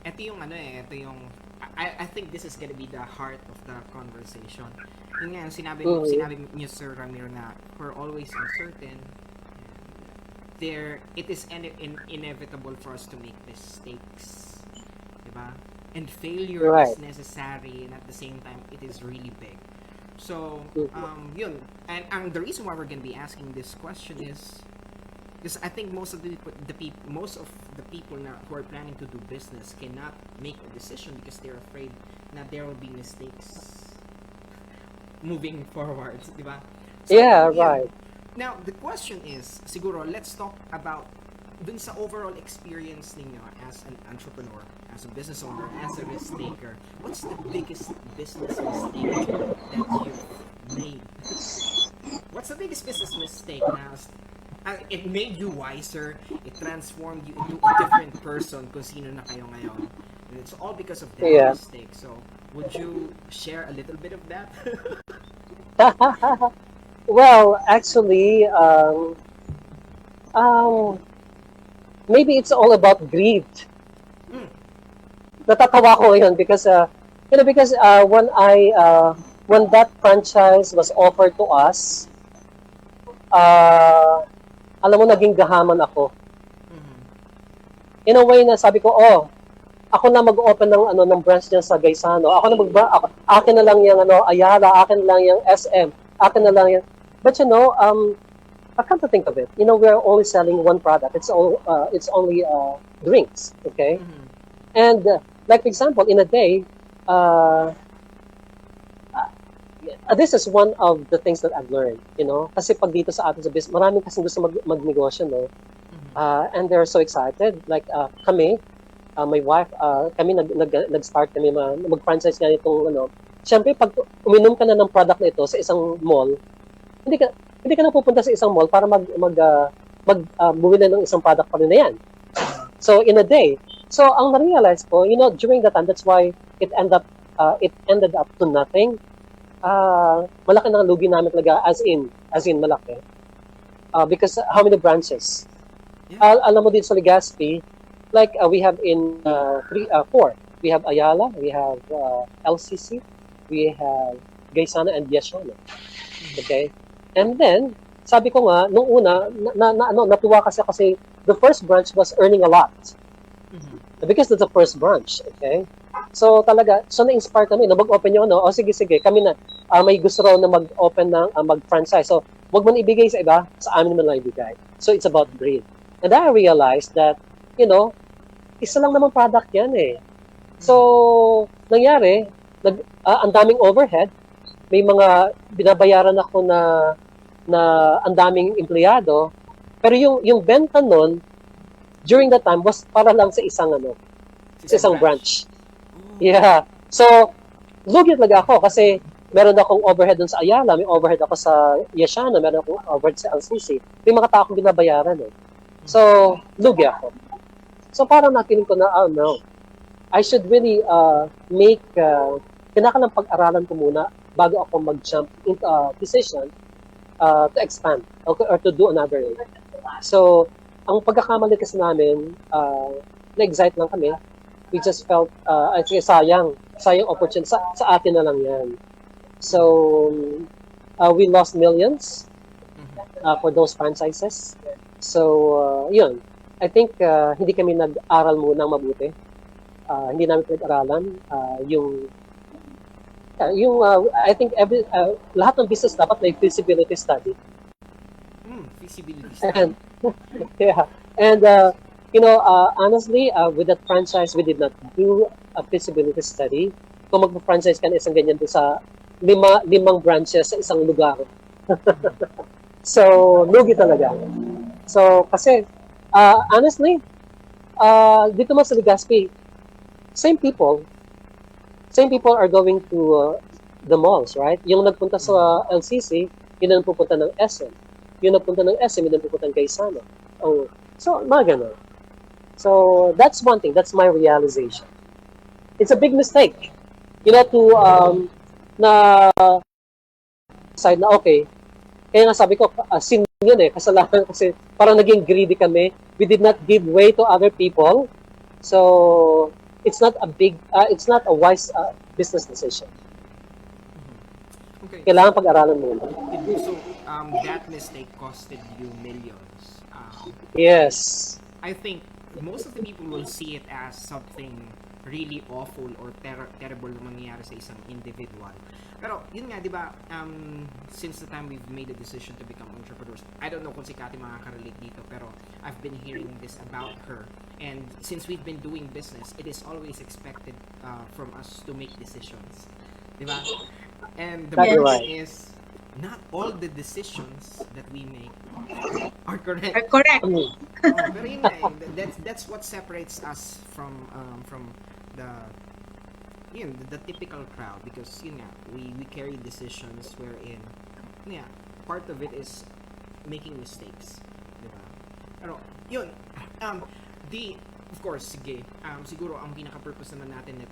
ito yung I think this is gonna be the heart of the conversation. Yung nga, sinabi niyo Sir Ramir na we're always uncertain. It is inevitable for us to make mistakes. diba? And failure Right. is necessary, and at the same time, it is really big. So, Mhm. yun. And the reason why we're gonna be asking this question is because I think most of the people now who are planning to do business cannot make a decision because they're afraid that there will be mistakes moving forward, di ba? So I Yeah, think yun. right. Now, the question is, siguro, let's talk about dun sa overall experience ninyo as an entrepreneur, as a business owner, as a risk taker. What's the biggest business mistake that you've made? What's the biggest business mistake now? It made you wiser. It transformed you into a different person kung sino na kayo ngayon. And it's all because of that Yeah. mistake. So, would you share a little bit of that? Well, actually, um, maybe it's all about greed. Mm. Natatawa ko ngayon because, because when that franchise was offered to us, uh, alam mo, naging gahaman ako. Mm-hmm. In a way na sabi ko, ako na mag-open ng branch niyan sa Gaisano. Akin na lang yung Ayala, akin na lang yung SM, akin na lang yung. But I come to think of it, we're only selling one product. It's only drinks, okay? Mm-hmm. And like for example, in a day, this is one of the things that I've learned, kasi pag dito sa atin sa business, maraming kasing gusto magnegosyo, no? Mm-hmm. And they're so excited. Like kami, my wife, kami nag-start kami mag-franchise nga itong Siyempre, pag uminom ka na ng product na ito sa isang mall, hindi ka na pupunta sa isang mall para bumili ng isang product pa rin na yan. So, in a day. So, ang na-realize ko, during that time, that's why it ended up to nothing. Malaki na lugi namin talaga, as in malaki. Because how many branches? Yeah. Alam mo din sa Legazpi, like we have in 4. We have Ayala, we have LCC, we have Gaisana and Biasiono. Okay? And then, sabi ko nga, nung una, natuwa kasi the first branch was earning a lot. Mm-hmm. Because that's the first branch. Okay? So talaga, na-inspire kami na mag-open yung sige, kami na, may gusto raw na mag-open ng, mag-franchise. So, wag mo na ibigay sa iba, sa amin naman lang ibigay. So, it's about greed. And I realized that, isa lang naman product yan eh. So, nangyari, ang daming overhead, may mga binabayaran ako na ang daming empleyado, pero yung benta nun, during that time, was para lang sa isang branch. Yeah. So, lugi talaga ako kasi meron akong overhead dun sa Ayala, may overhead ako sa Yashana, meron akong overhead sa LCC. May mga taong binabayaran eh. So, lugi ako. So, parang nakinig ko na, no, I should really kailangan pag-aralan ko muna bago ako mag-jump into a decision to expand or to do another way. So, ang pagkakamali kasi namin, na-excite lang kami. We just felt, I think, sayang opportunity. Sa atin na lang yan. So, we lost millions for those franchises. So, yun. I think hindi kami nag-aral muna ng mabuti. Hindi namin pinag-aralan I think lahat ng business dapat may feasibility study. Feasibility study. And yeah. And honestly, with that franchise, we did not do a feasibility study. Kung mag-franchise ka na isang ganyan doon sa limang branches sa isang lugar. So, lugi talaga. So, kasi, honestly, dito man sa Legazpi, same people are going to the malls, right? Yung nagpunta sa LCC, yun ang pupunta ng SM. Yung nagpunta ng SM, yun ang pupunta ng Gaisano. So, mga ganun. So, that's one thing. That's my realization. It's a big mistake. To decide na, okay, kaya nga sabi ko, sin yun eh, kasalanan kasi parang naging greedy kami. We did not give way to other people. So, it's not a wise business decision. Okay. Kailangan pag-aralan muna. So, that mistake costed you millions. Yes. I think most of the people will see it as something really awful or terrible na mangyayari sa isang individual. Pero yun nga, di ba, since the time we've made a decision to become entrepreneurs, I don't know kung si Cathy makaka-relate dito, pero I've been hearing this about her. And since we've been doing business, it is always expected from us to make decisions. Di ba? And the That's point right. is, not all the decisions that we make are correct. Are correct. Mm. Pero yun nga, that's what separates us from the the typical crowd, because yun nga, we carry decisions wherein yeah, part of it is making mistakes, di ba? Pero yun, the of course, sige, siguro ang pinaka-purpose naman natin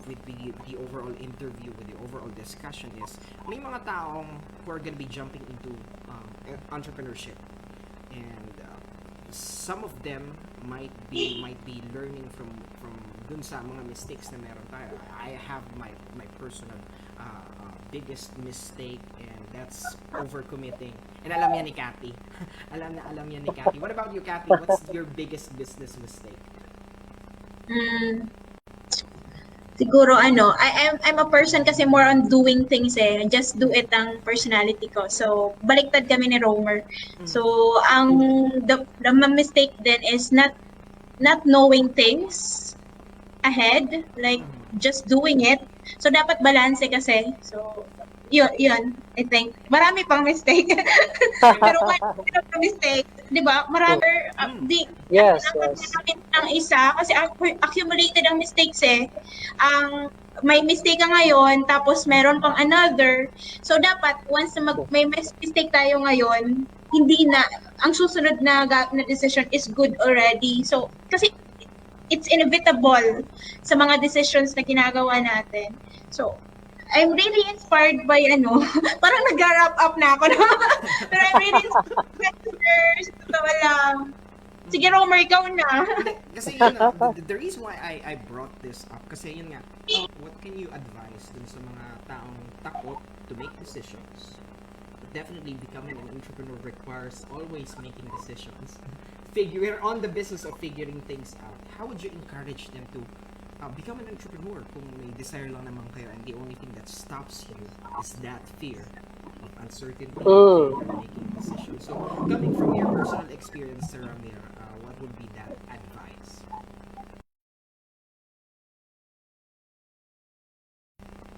with the overall interview, with the overall discussion is may mga taong who are gonna be jumping into entrepreneurship, and some of them might be learning from dun sa mga mistakes na meron tayo. I have my personal biggest mistake, and that's overcommitting. And alam yan ni Cathy. alam yan ni Cathy. What about you, Cathy? What's your biggest business mistake? Siguro I'm a person kasi more on doing things eh. Just do it ang personality ko. So, baliktad kami ni Romer. So, the mistake then is not knowing things ahead, like just doing it. So, dapat balance kasi. So, yun, I think. Marami pang mistake. Pero one mistake, di ba? Marami, Yes, namin ng isa kasi accumulated ang mistakes eh. May mistake ka ngayon, tapos meron pang another. So, dapat, once na may mistake tayo ngayon, hindi na, ang susunod na decision is good already. So, kasi, it's inevitable sa mga decisions na ginagawa natin. So, I'm really inspired by parang nag-wrap up na ako. Pero I'm really inspired by sa totoo lang. Sige, Romer, ikaw na. Kasi yun nga, the reason why I brought this up, kasi yun nga, what can you advise dun sa mga taong takot to make decisions? But definitely becoming an entrepreneur requires always making decisions. We're on the business of figuring things out. How would you encourage them to become an entrepreneur kung may desire lang naman kayo, and the only thing that stops you is that fear of uncertainty, fear of making decisions? So, coming from your personal experience, Sir Ramir, what would be that advice?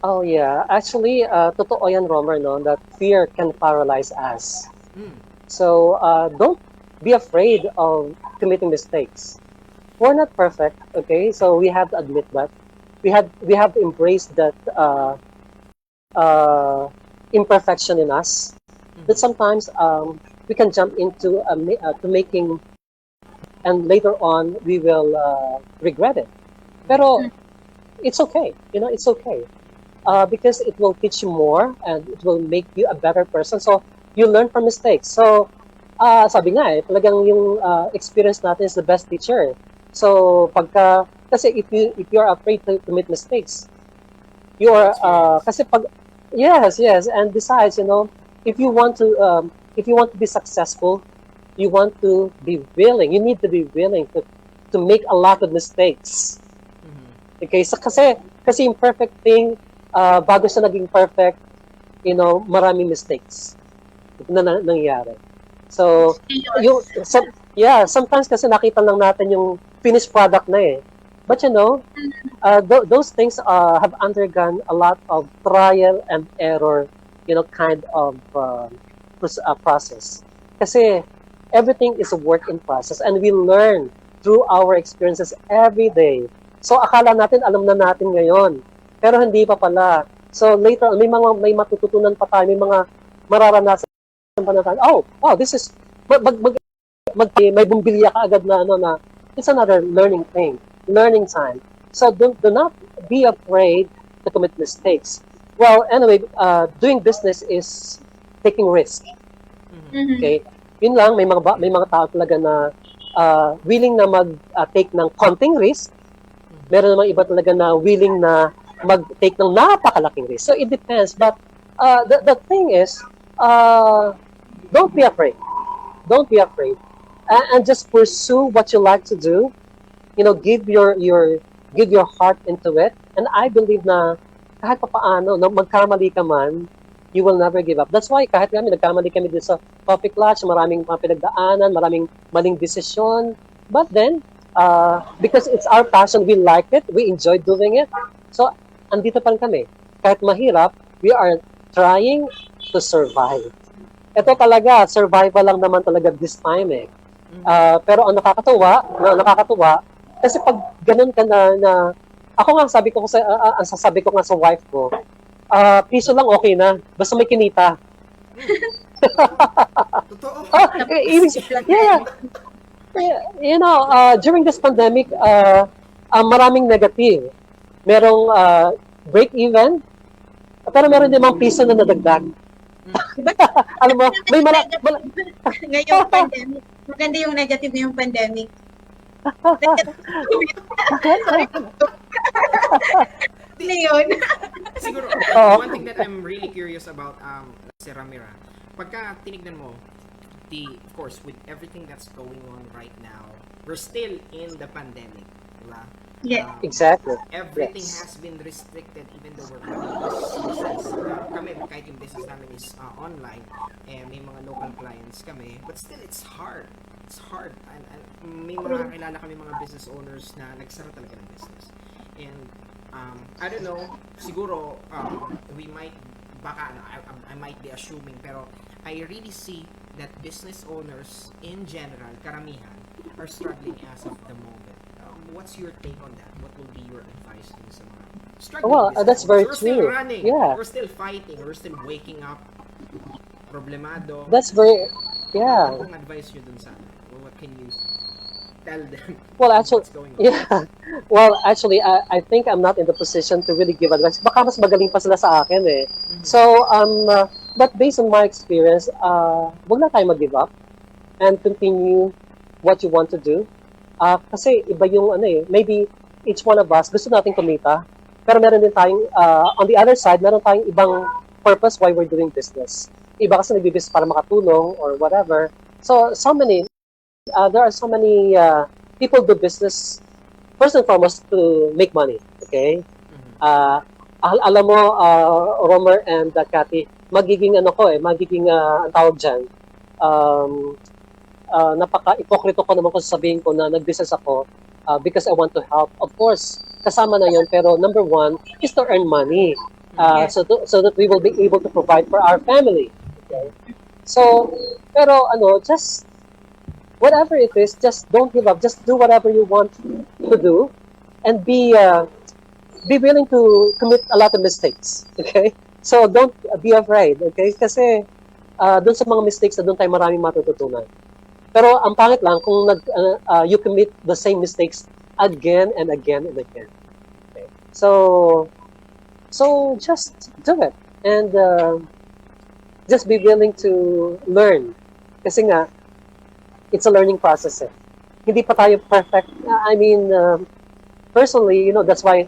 Oh yeah, actually, totoo yan, Romer, no, that fear can paralyze us. So don't be afraid of committing mistakes. We're not perfect, okay? So we have to admit that. We have to embrace that imperfection in us. That sometimes we can jump into to making, and later on we will regret it. Pero it's okay, it's okay. Because it will teach you more, and it will make you a better person. So you learn from mistakes. So sabi nga talagang yung experience natin is the best teacher. So kasi if you are afraid to commit mistakes, you are kasi yes, and besides, if you want to be successful, you need to be willing to make a lot of mistakes. Okay, so kasi imperfect thing, bago siya naging perfect, maraming mistakes na nangyayari. So, sometimes kasi nakita lang natin yung finished product na eh. But those things have undergone a lot of trial and error, kind of process. Kasi everything is a work in process, and we learn through our experiences every day. So, akala natin alam na natin ngayon, pero hindi pa pala. So, later on, may matututunan pa tayo, may mga mararanasan pa na tayo. Oh, wow, this is may bumbilya ka agad na it's another learning time. So do not be afraid to commit mistakes. Well, anyway, doing business is taking risk. Okay? Yun lang, may mga tao talaga na willing na mag-take ng konting risk. Meron namang iba talaga na willing na mag-take ng napakalaking risk. So it depends, but the thing is, don't be afraid. Don't be afraid, and just pursue what you like to do. Give your give your heart into it. And I believe na kahit pa paano, no, magkamali ka man, you will never give up. That's why kahit kami, nagkamali kami dito sa Coffee Klatch, maraming mga pinagdaanan, maraming maling desisyon. But then, because it's our passion, we like it, we enjoy doing it. So, andito pa rin kami. Kahit mahirap, we are trying to survive. Ito talaga, survival lang naman talaga this time eh. Pero ang nakakatuwa, kasi pag ganun ka na ako nga sabi ko sa ang sasabi ko nga sa wife ko, piso lang okay na, basta may kinita. Totoo. Yeah. You know, during this pandemic, maraming negative. Merong break even, pero meron din mga piso na nadagdag. Alam mo, may ngayong pandemic. Maganda yung negative ngayong pandemic. Ano yun? Siguro, one thing that I'm really curious about si Ramira, pagka tinignan mo, of course, with everything that's going on right now, we're still in the pandemic, diba? Yeah. Exactly. Everything Yes. has been restricted even though we're running business. Kami, kahit yung business namin is online, may mga local clients kami, but still it's hard. It's hard. And may mga kilala kami mga business owners na nagsara talaga ng business. And I don't know, siguro we might baka I might be assuming, pero I really see that business owners in general, karamihan, are struggling as of the moment. What's your take on that? What will be your advice to sa mga struggling Well, business that's owners? very We're true. still running. Yeah. We're still fighting. We're still waking up. Problemado. That's very, yeah. Anong advice nyo dun sa what can you tell them? Well, actually, what's going on? yeah. Well, actually, I think I'm not in the position to really give advice. Baka mas magaling pa sila sa akin eh. So, but based on my experience, wag na tayo mag-give up and continue what you want to do. Kasi iba yung maybe each one of us gusto nating kumita, pero meron din tayong on the other side, meron tayong ibang purpose why we're doing business. Iba kasi nagbi-business para makatulong or whatever. So there are so many people do business first and foremost to make money, okay? Alam mo, Romer and Cathy, magiging ang tawag dyan, napaka-ipokrito ko naman kung sasabihin ko na nag-business ako because I want to help. Of course, kasama na yun, pero number one is to earn money so that we will be able to provide for our family. Okay? So, pero just whatever it is, just don't give up. Just do whatever you want to do and be willing to commit a lot of mistakes. Okay? So, don't be afraid. Okay? Kasi doon sa mga mistakes na doon tayo maraming matututunan. Pero ang pangit lang kung you commit the same mistakes again and again and again. Okay. So just do it and just be willing to learn. Kasi nga it's a learning process. Hindi pa tayo perfect. I mean, personally, that's why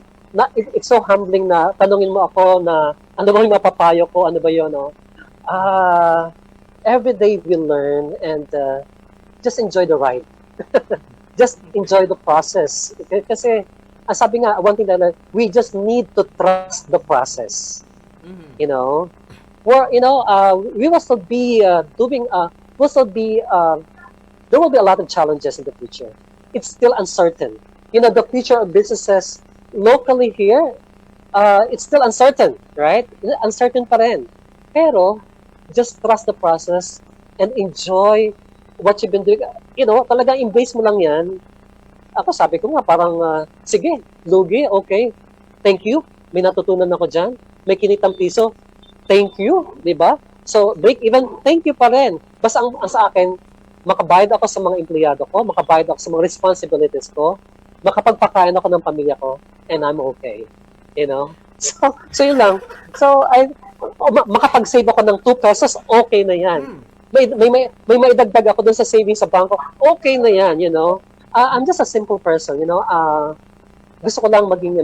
it's so humbling na tanungin mo ako na ano ba yung mapapayo ko, ano ba yun, no? Every day we learn and just enjoy the ride. Just enjoy the process. Kasi, sabi nga, one thing that we just need to trust the process. You know? We will still be there will be a lot of challenges in the future. It's still uncertain. The future of businesses locally here, it's still uncertain, right? Uncertain pa rin. Pero, just trust the process and enjoy what you've been doing. Talaga embrace mo lang yan. Ako sabi ko nga parang, sige, lugi, okay. Thank you. May natutunan ako dyan. May kinitang piso. Thank you. Diba? So, break even, thank you pa rin. Basta ang sa akin, makabayad ako sa mga empleyado ko, makabayad ako sa mga responsibilities ko, makapagpakain ako ng pamilya ko, and I'm okay. So yun lang. So, makapag-save ako ng 2 pesos, okay na yan. May maidagdag ako dun sa savings sa bangko, okay na yan, I'm just a simple person, gusto ko lang maging,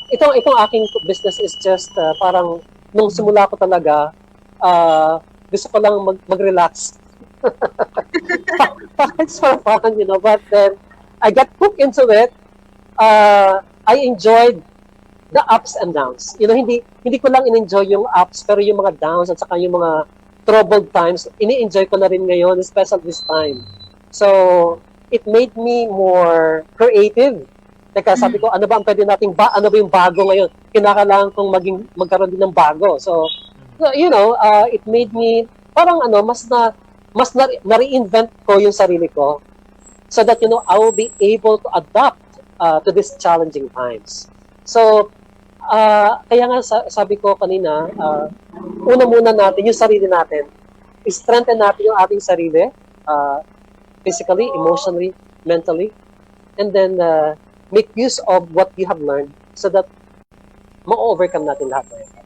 itong aking business is just parang, nung simula ko talaga, gusto ko lang mag-relax. It's for fun, but then, I got hooked into it, I enjoyed the ups and downs. Hindi ko lang in-enjoy yung ups, pero yung mga downs at saka yung mga troubled times, ini-enjoy ko na rin ngayon, especially this time. So, it made me more creative. Teka, sabi ko, ano ba ang pwede nating ano ba yung bago ngayon? Kinakailangan kong magkaroon din ng bago. So, it made me parang mas na-reinvent ko yung sarili ko so that I will be able to adapt to these challenging times. So, kaya nga sabi ko kanina, una muna natin yung sarili natin. I-strengthen natin yung ating sarili, physically, emotionally, mentally, and then make use of what you have learned so that ma-overcome natin lahat na ito.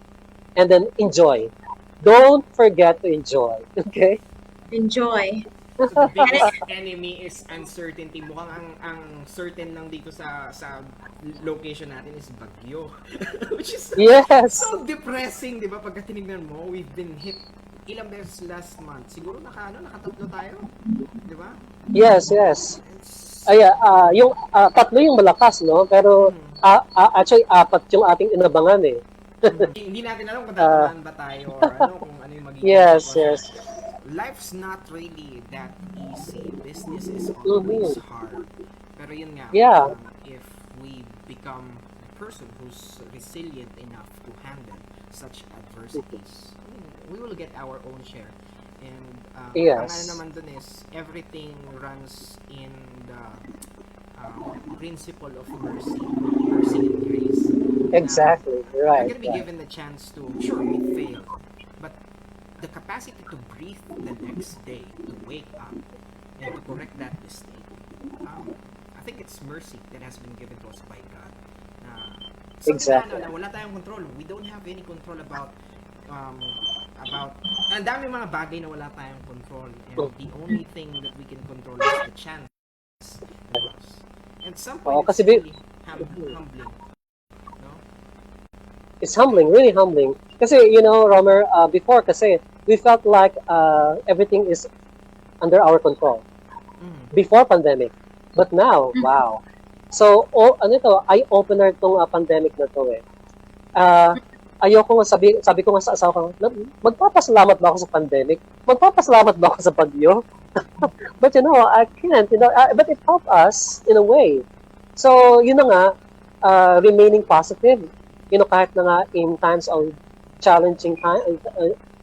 And then enjoy. Don't forget to enjoy. Okay? Enjoy. So the biggest enemy is uncertainty. Mukhang ang certain lang dito sa location natin is bagyo. Which is Yes. so depressing, di ba? Pagka tinignan mo, we've been hit ilang beses last month. Siguro nakatatlo tayo? Di ba? Yes. Yung tatlo yung malakas, no? Pero actually, 4 yung ating inabangan eh. Hindi natin alam kung tatamaan ba tayo or kung ano yung magiging Yes. Life's not really that easy. Business is always hard. Pero yun nga, if we become a person who's resilient enough to handle such adversities, we will get our own share. And ang ano naman dun is, everything runs in the principle of mercy and grace. Exactly. Right. We're gonna be given the chance to, sure, we fail, but the capacity to breathe the next day, to wake up, and to correct that mistake, I think it's mercy that has been given to us by God. Exactly. Na wala tayong control. We don't have any control about ang dami mga bagay na wala tayong control, and the only thing that we can control is the chance. And some point, it's really humbling. It's humbling, really humbling. Kasi, Romer, before kasi, we felt like everything is under our control. Before pandemic. But now, wow. So, eye-opener tong pandemic na to eh. Ayoko nga sabi ko nga sa asawa ko, magpapasalamat ba ako sa pandemic? Magpapasalamat ba ako sa bagyo? But I can't, but it helped us in a way. So, yun na nga, remaining positive. Kahit na nga in times of challenging time,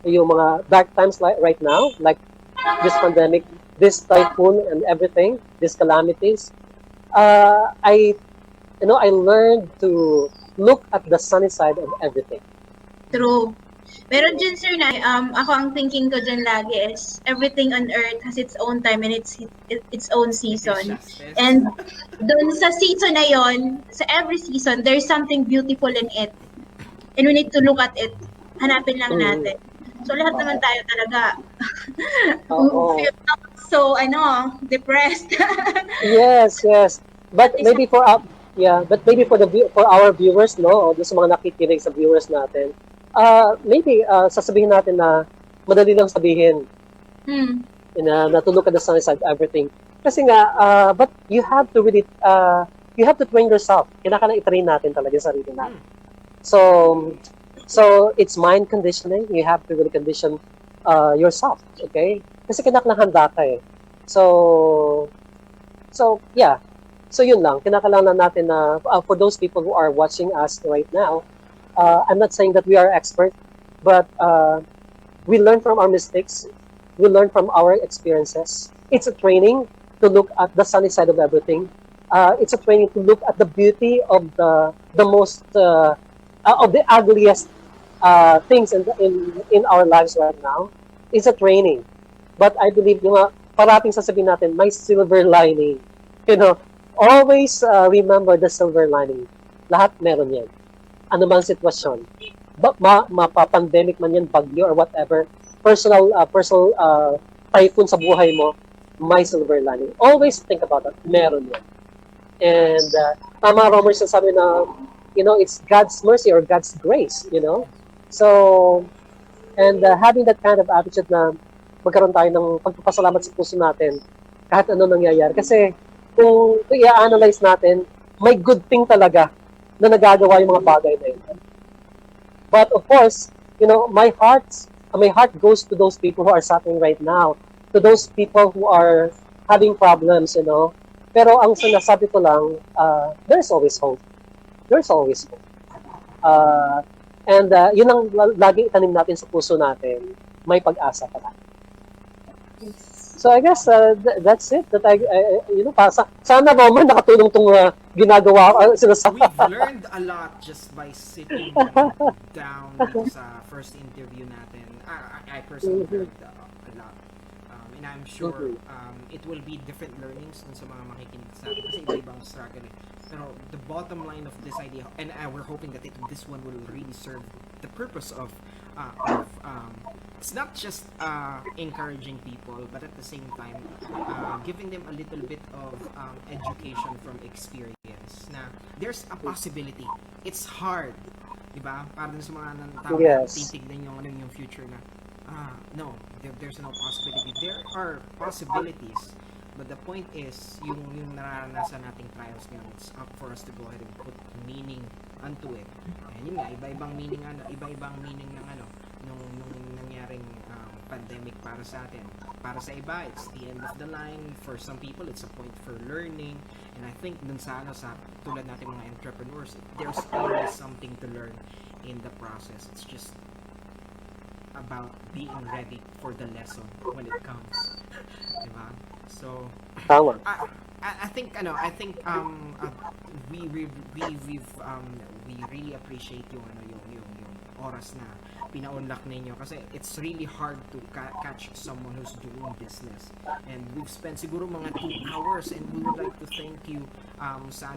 yung mga dark times like right now, like this pandemic, this typhoon and everything, these calamities, I learned to look at the sunny side of everything. True. Pero dyan, sir, na ako ang thinking ko dyan lagi is everything on earth has its own time and its own season. And doon sa season na yon, sa every season, there's something beautiful in it. And we need to look at it. Hanapin lang natin. So lahat naman tayo talaga feel so depressed. Yes. But maybe for our viewers, no, o sa mga nakikinig sa viewers natin, maybe sasabihin natin na madali lang sabihin na to look at the sunny side of everything. Kasi nga, but you have to really, you have to train yourself. Kailangan i-train natin talaga yung sarili natin. So it's mind conditioning. You have to really condition yourself, okay? Kasi kailangan handa ka eh. So yeah. So yun lang. Kinakailangan natin na for those people who are watching us right now, I'm not saying that we are expert, but we learn from our mistakes. We learn from our experiences. It's a training to look at the sunny side of everything. It's a training to look at the beauty of the most of the ugliest things in our lives right now. It's a training, but I believe parating sasabihin natin may silver lining. Always remember the silver lining. Lahat meron yan. Ano mang sitwasyon, mapa-pandemic man yan, bagyo or whatever, personal typhoon sa buhay mo, may silver lining. Always think about that. Meron yan. And tama, Romer, sabi na, it's God's mercy or God's grace, So, and having that kind of attitude na magkaroon tayo ng pagpapasalamat sa puso natin kahit ano nangyayari. Kasi kung i-analyze natin, may good thing talaga na nagagawa yung mga bagay na yun. But of course, my heart goes to those people who are suffering right now, to those people who are having problems. Pero ang sinasabi ko lang, there's always hope. There's always hope. And yun ang laging itanim natin sa puso natin, may pag-asa pala. So I guess that's it. That sana Roman nakatulong tong ginagawa sinasabi. We've learned a lot just by sitting down sa first interview natin. I personally learned a lot. And I'm sure it will be different learnings dun sa mga makikinig sa atin kasi iba-ibang struggle. Pero the bottom line of this idea, and we're hoping that this one will really serve the purpose of it's not just encouraging people, but at the same time giving them a little bit of education from experience na there's a possibility. It's hard, diba? Para sa mga tao na titignan yung future na no, there's no possibility. There are possibilities, but the point is yung nararanasan nating trials ngayon, it's up for us to go ahead and put meaning unto it. And yun nga, iba-ibang meaning ng nung nangyaring pandemic para sa atin. Para sa iba, it's the end of the line. For some people, it's a point for learning. And I think dun sa tulad natin mga entrepreneurs, there's always something to learn in the process. It's just about being ready for the lesson when it comes. Diba? So Tama. I think we really appreciate yung oras na pinaunlak ninyo kasi it's really hard to catch someone who's doing business, and we've spent siguro mga 2 hours, and we would like to thank you sa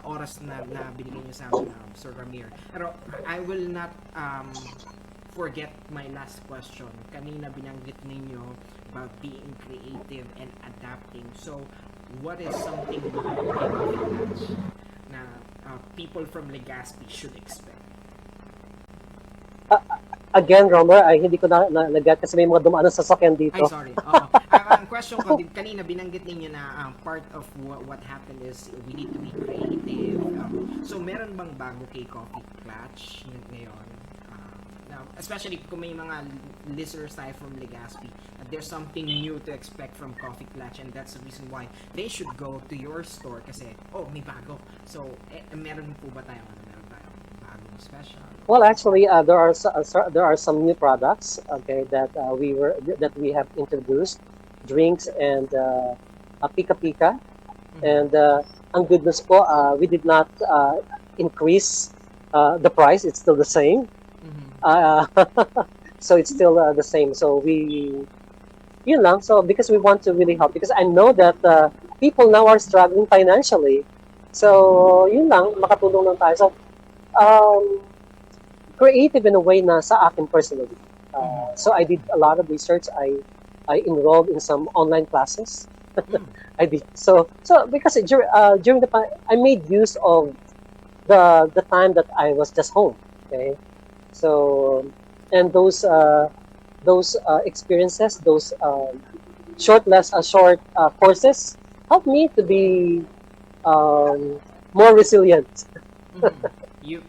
oras na binigay niyo sa amin, Sir Ramir. Pero I will not forget my last question. Kanina binanggit ninyo about being creative and adapting. So what is something na people from Legazpi should expect? Again, Romer, hindi ko na-get kasi may mga dumaan sa sasakyan dito. Ay, sorry. Ang question ko, kanina binanggit ninyo na part of what happened is we need to be creative. So meron bang bago kay Koffee Klatch ngayon? Especially kung may mga listeners tayo from Legazpi, there's something new to expect from Koffee Klatch, and that's the reason why they should go to your store kasi may bago. So meron po ba tayong bagong special? Well, actually, there are some new products, okay, that we have introduced, drinks and pika pika, and ang goodness po, we did not increase the price; it's still the same. So it's still the same. So so because we want to really help, because I know that people now are struggling financially. So makatulong lang tayo. So creative in a way na sa akin personally. So I did a lot of research. I enrolled in some online classes. I did so because during the I made use of the time that I was just home. Okay. So, and those experiences, those short courses helped me to be more resilient.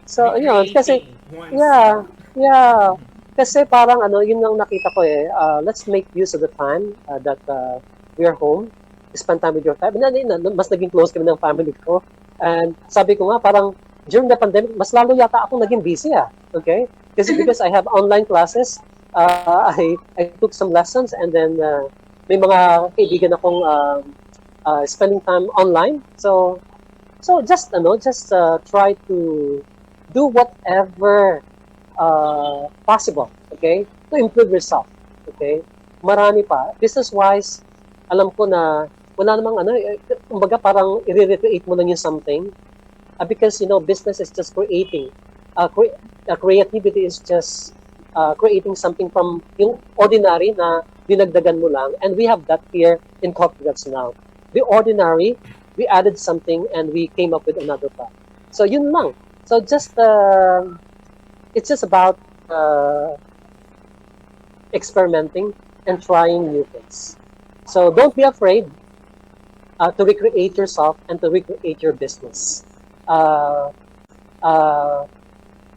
So, kasi kasi parang yun lang nakita ko let's make use of the time that we are home, spend time with your family. Mas naging close kami ng family ko, and sabi ko nga parang during the pandemic, mas lalo yata ako naging busy okay? Because I have online classes, I took some lessons, and then may mga kaibigan akong spending time online. So just try to do whatever possible, okay? To improve yourself, okay? Marami pa. Business-wise, alam ko na wala namang kumbaga parang i-recreate mo lang yung something. Because business is just creating. Creativity is just creating something from yung ordinary na dinagdagan mo lang, and we have that here in Koffee Klatch now. The ordinary, we added something and we came up with another path. So yun lang. So just it's just about experimenting and trying new things. So don't be afraid. to recreate yourself and to recreate your business. Uh, uh,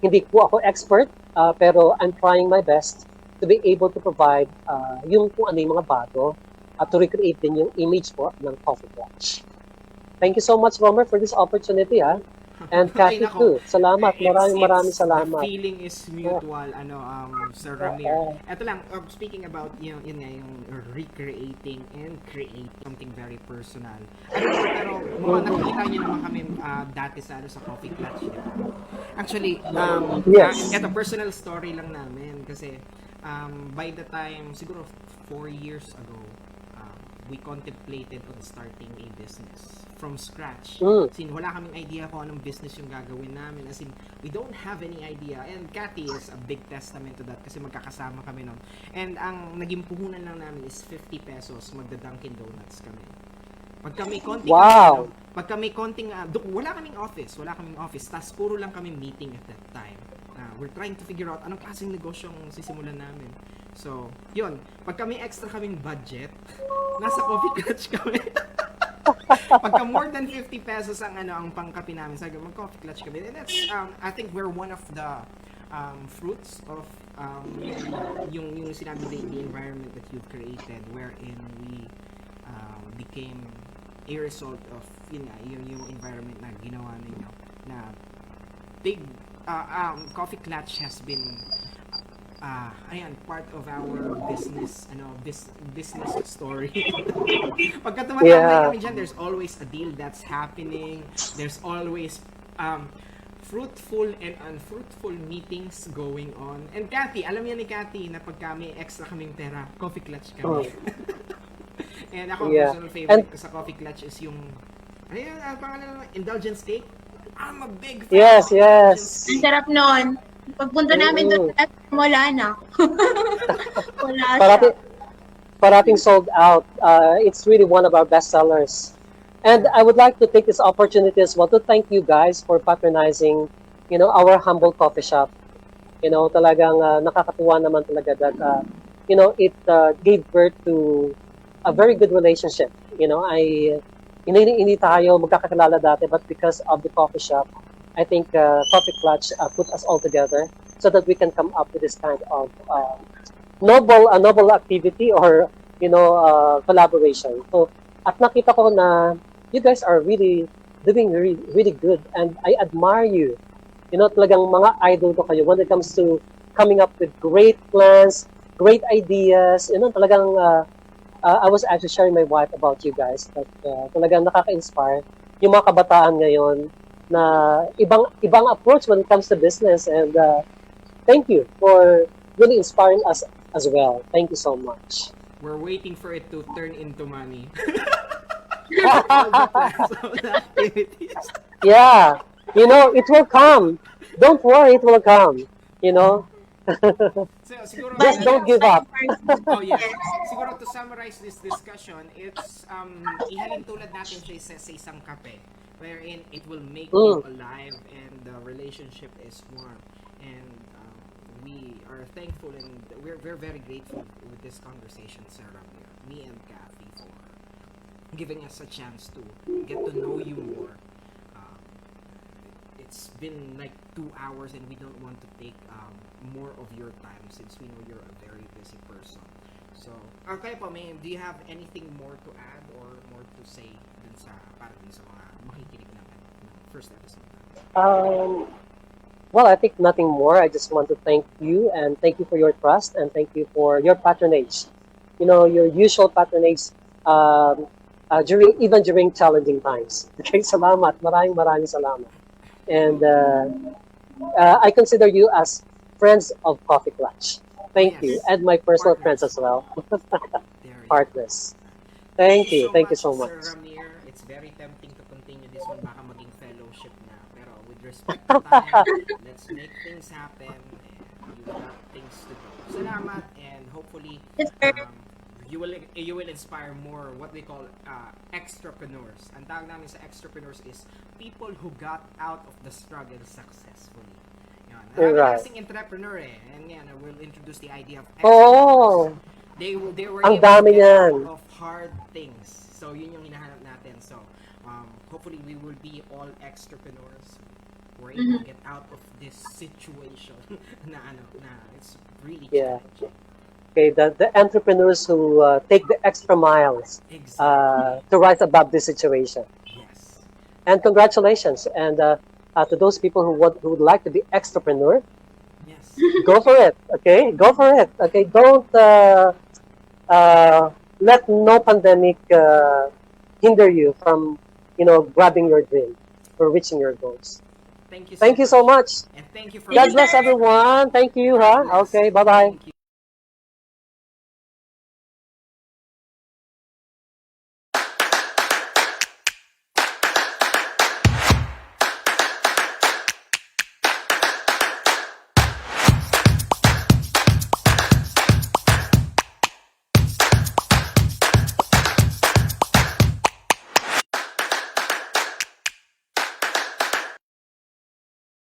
Hindi po ako expert, pero I'm trying my best to be able to provide yung kung ano yung mga bago at to recreate din yung image po ng Coffee Klatch. Thank you so much, Romer, for this opportunity, ha? And Ay, Kathy nako. too. Salamat. Maraming The salamat. feeling is mutual, Sir Ramir. Ito lang, speaking about, yun nga, yung recreating and create something very personal. Pero, mukhang nakikita nyo naman kami dati sa Coffee Klatch, di ba? Actually, Yes. ito, personal story lang namin. Kasi, by the time, siguro 4 years ago, we contemplated on starting a business from scratch. As in, wala kaming idea kung anong business yung gagawin namin. As in, we don't have any idea. And Cathy is a big testament to that kasi magkakasama kami nun. And ang naging puhunan lang namin is 50 pesos. Magda-Dunkin Donuts kami. Pagka may konting, Wow. pagka may konting, wala kaming office. Tas puro lang kami meeting at that time. We're trying to figure out anong klaseng negosyo ang sisimulan namin. So, yun. Pagka may extra kaming budget, nasa Coffee Klatch kami. Pagka more than 50 pesos ang pangkapi namin, sabi mag-Coffee Klatch kami. And that's, I think we're one of the fruits of yung sinabi the environment that you've created, wherein we became a result of yung environment na ginawa ninyo na big Coffee Klatch has been part of our business business story. Pagka tumatambay kami dyan, there's always a deal that's happening. There's always fruitful and unfruitful meetings going on. And Cathy, alam yan ni Cathy na pagka may extra kaming pera, Coffee Klatch kami. And ako, personal favorite ko sa Coffee Klatch is yung ang pangalan, indulgence cake. I'm a big fan. Yes, yes. Ang sarap nun. Pagpunta namin doon, wala na. Wala siya. Parating sold out. It's really one of our best sellers. And I would like to take this opportunity as well to thank you guys for patronizing, our humble coffee shop. Talagang nakakatuwa naman talaga that, it gave birth to a very good relationship. Hindi tayo magkakakilala dati, but because of the coffee shop, I think Coffee Klatch put us all together so that we can come up with this kind of noble activity or collaboration. So at nakita ko na you guys are really doing really, really good, and I admire you. Talagang mga idol ko kayo when it comes to coming up with great plans, great ideas. Talagang I was actually sharing my wife about you guys that talagang nakaka-inspire yung mga kabataan ngayon na ibang approach when it comes to business, and thank you for really inspiring us as well. Thank you so much. We're waiting for it to turn into money. All the plans of the activities. Yeah, it will come. Don't worry, it will come. So, siguro, Just don't give up. Oh yes. Siguro to summarize this discussion, it's ihalin tulad natin siya sa isang kape, wherein it will make you alive and the relationship is warm. And we are thankful and we're very grateful with this conversation, Sir Ramir, me and Kathy, for giving us a chance to get to know you more. It's been like 2 hours and we don't want to take more of your time since we know you're a very busy person. So, okay po, do you have anything more to add or more to say dun sa mga makikinig ng first episode? Well, I think nothing more. I just want to thank you, and thank you for your trust, and thank you for your patronage. Your usual patronage during challenging times. Okay, salamat. Maraming salamat. And I consider you as friends of Coffee Klatch. Thank you, and my personal friends as well. Partners. Thank you so much. Sir Ramir, it's very tempting to continue this one, baka maging fellowship na. Pero with respect to time, let's make things happen and you got things to do. Salamat, and hopefully you will inspire more what we call extrapreneurs. Ang tawag namin sa extrapreneurs is people who got out of the struggle successfully. Yan. Marami kasing entrepreneur and yan, I will introduce the idea of extrapreneurs. They were ang able dami to get yan. out of hard things. So yun yung hinahanap natin. hopefully we will be all entrepreneurs. We're able to get out of this situation na it's really Yeah. challenging. Okay, the entrepreneurs who take the extra miles Exactly. to rise above this situation. Yes. And congratulations. And to those people who would like to be entrepreneur, Yes. go for it. Okay, go for it. Okay, don't let no pandemic hinder you from grabbing your dream or reaching your goals. Thank you so Thank you much. so much. And thank you for Thank God you, bless sir. everyone. Thank you. God Huh? bless. Okay. Bye bye. Thank you.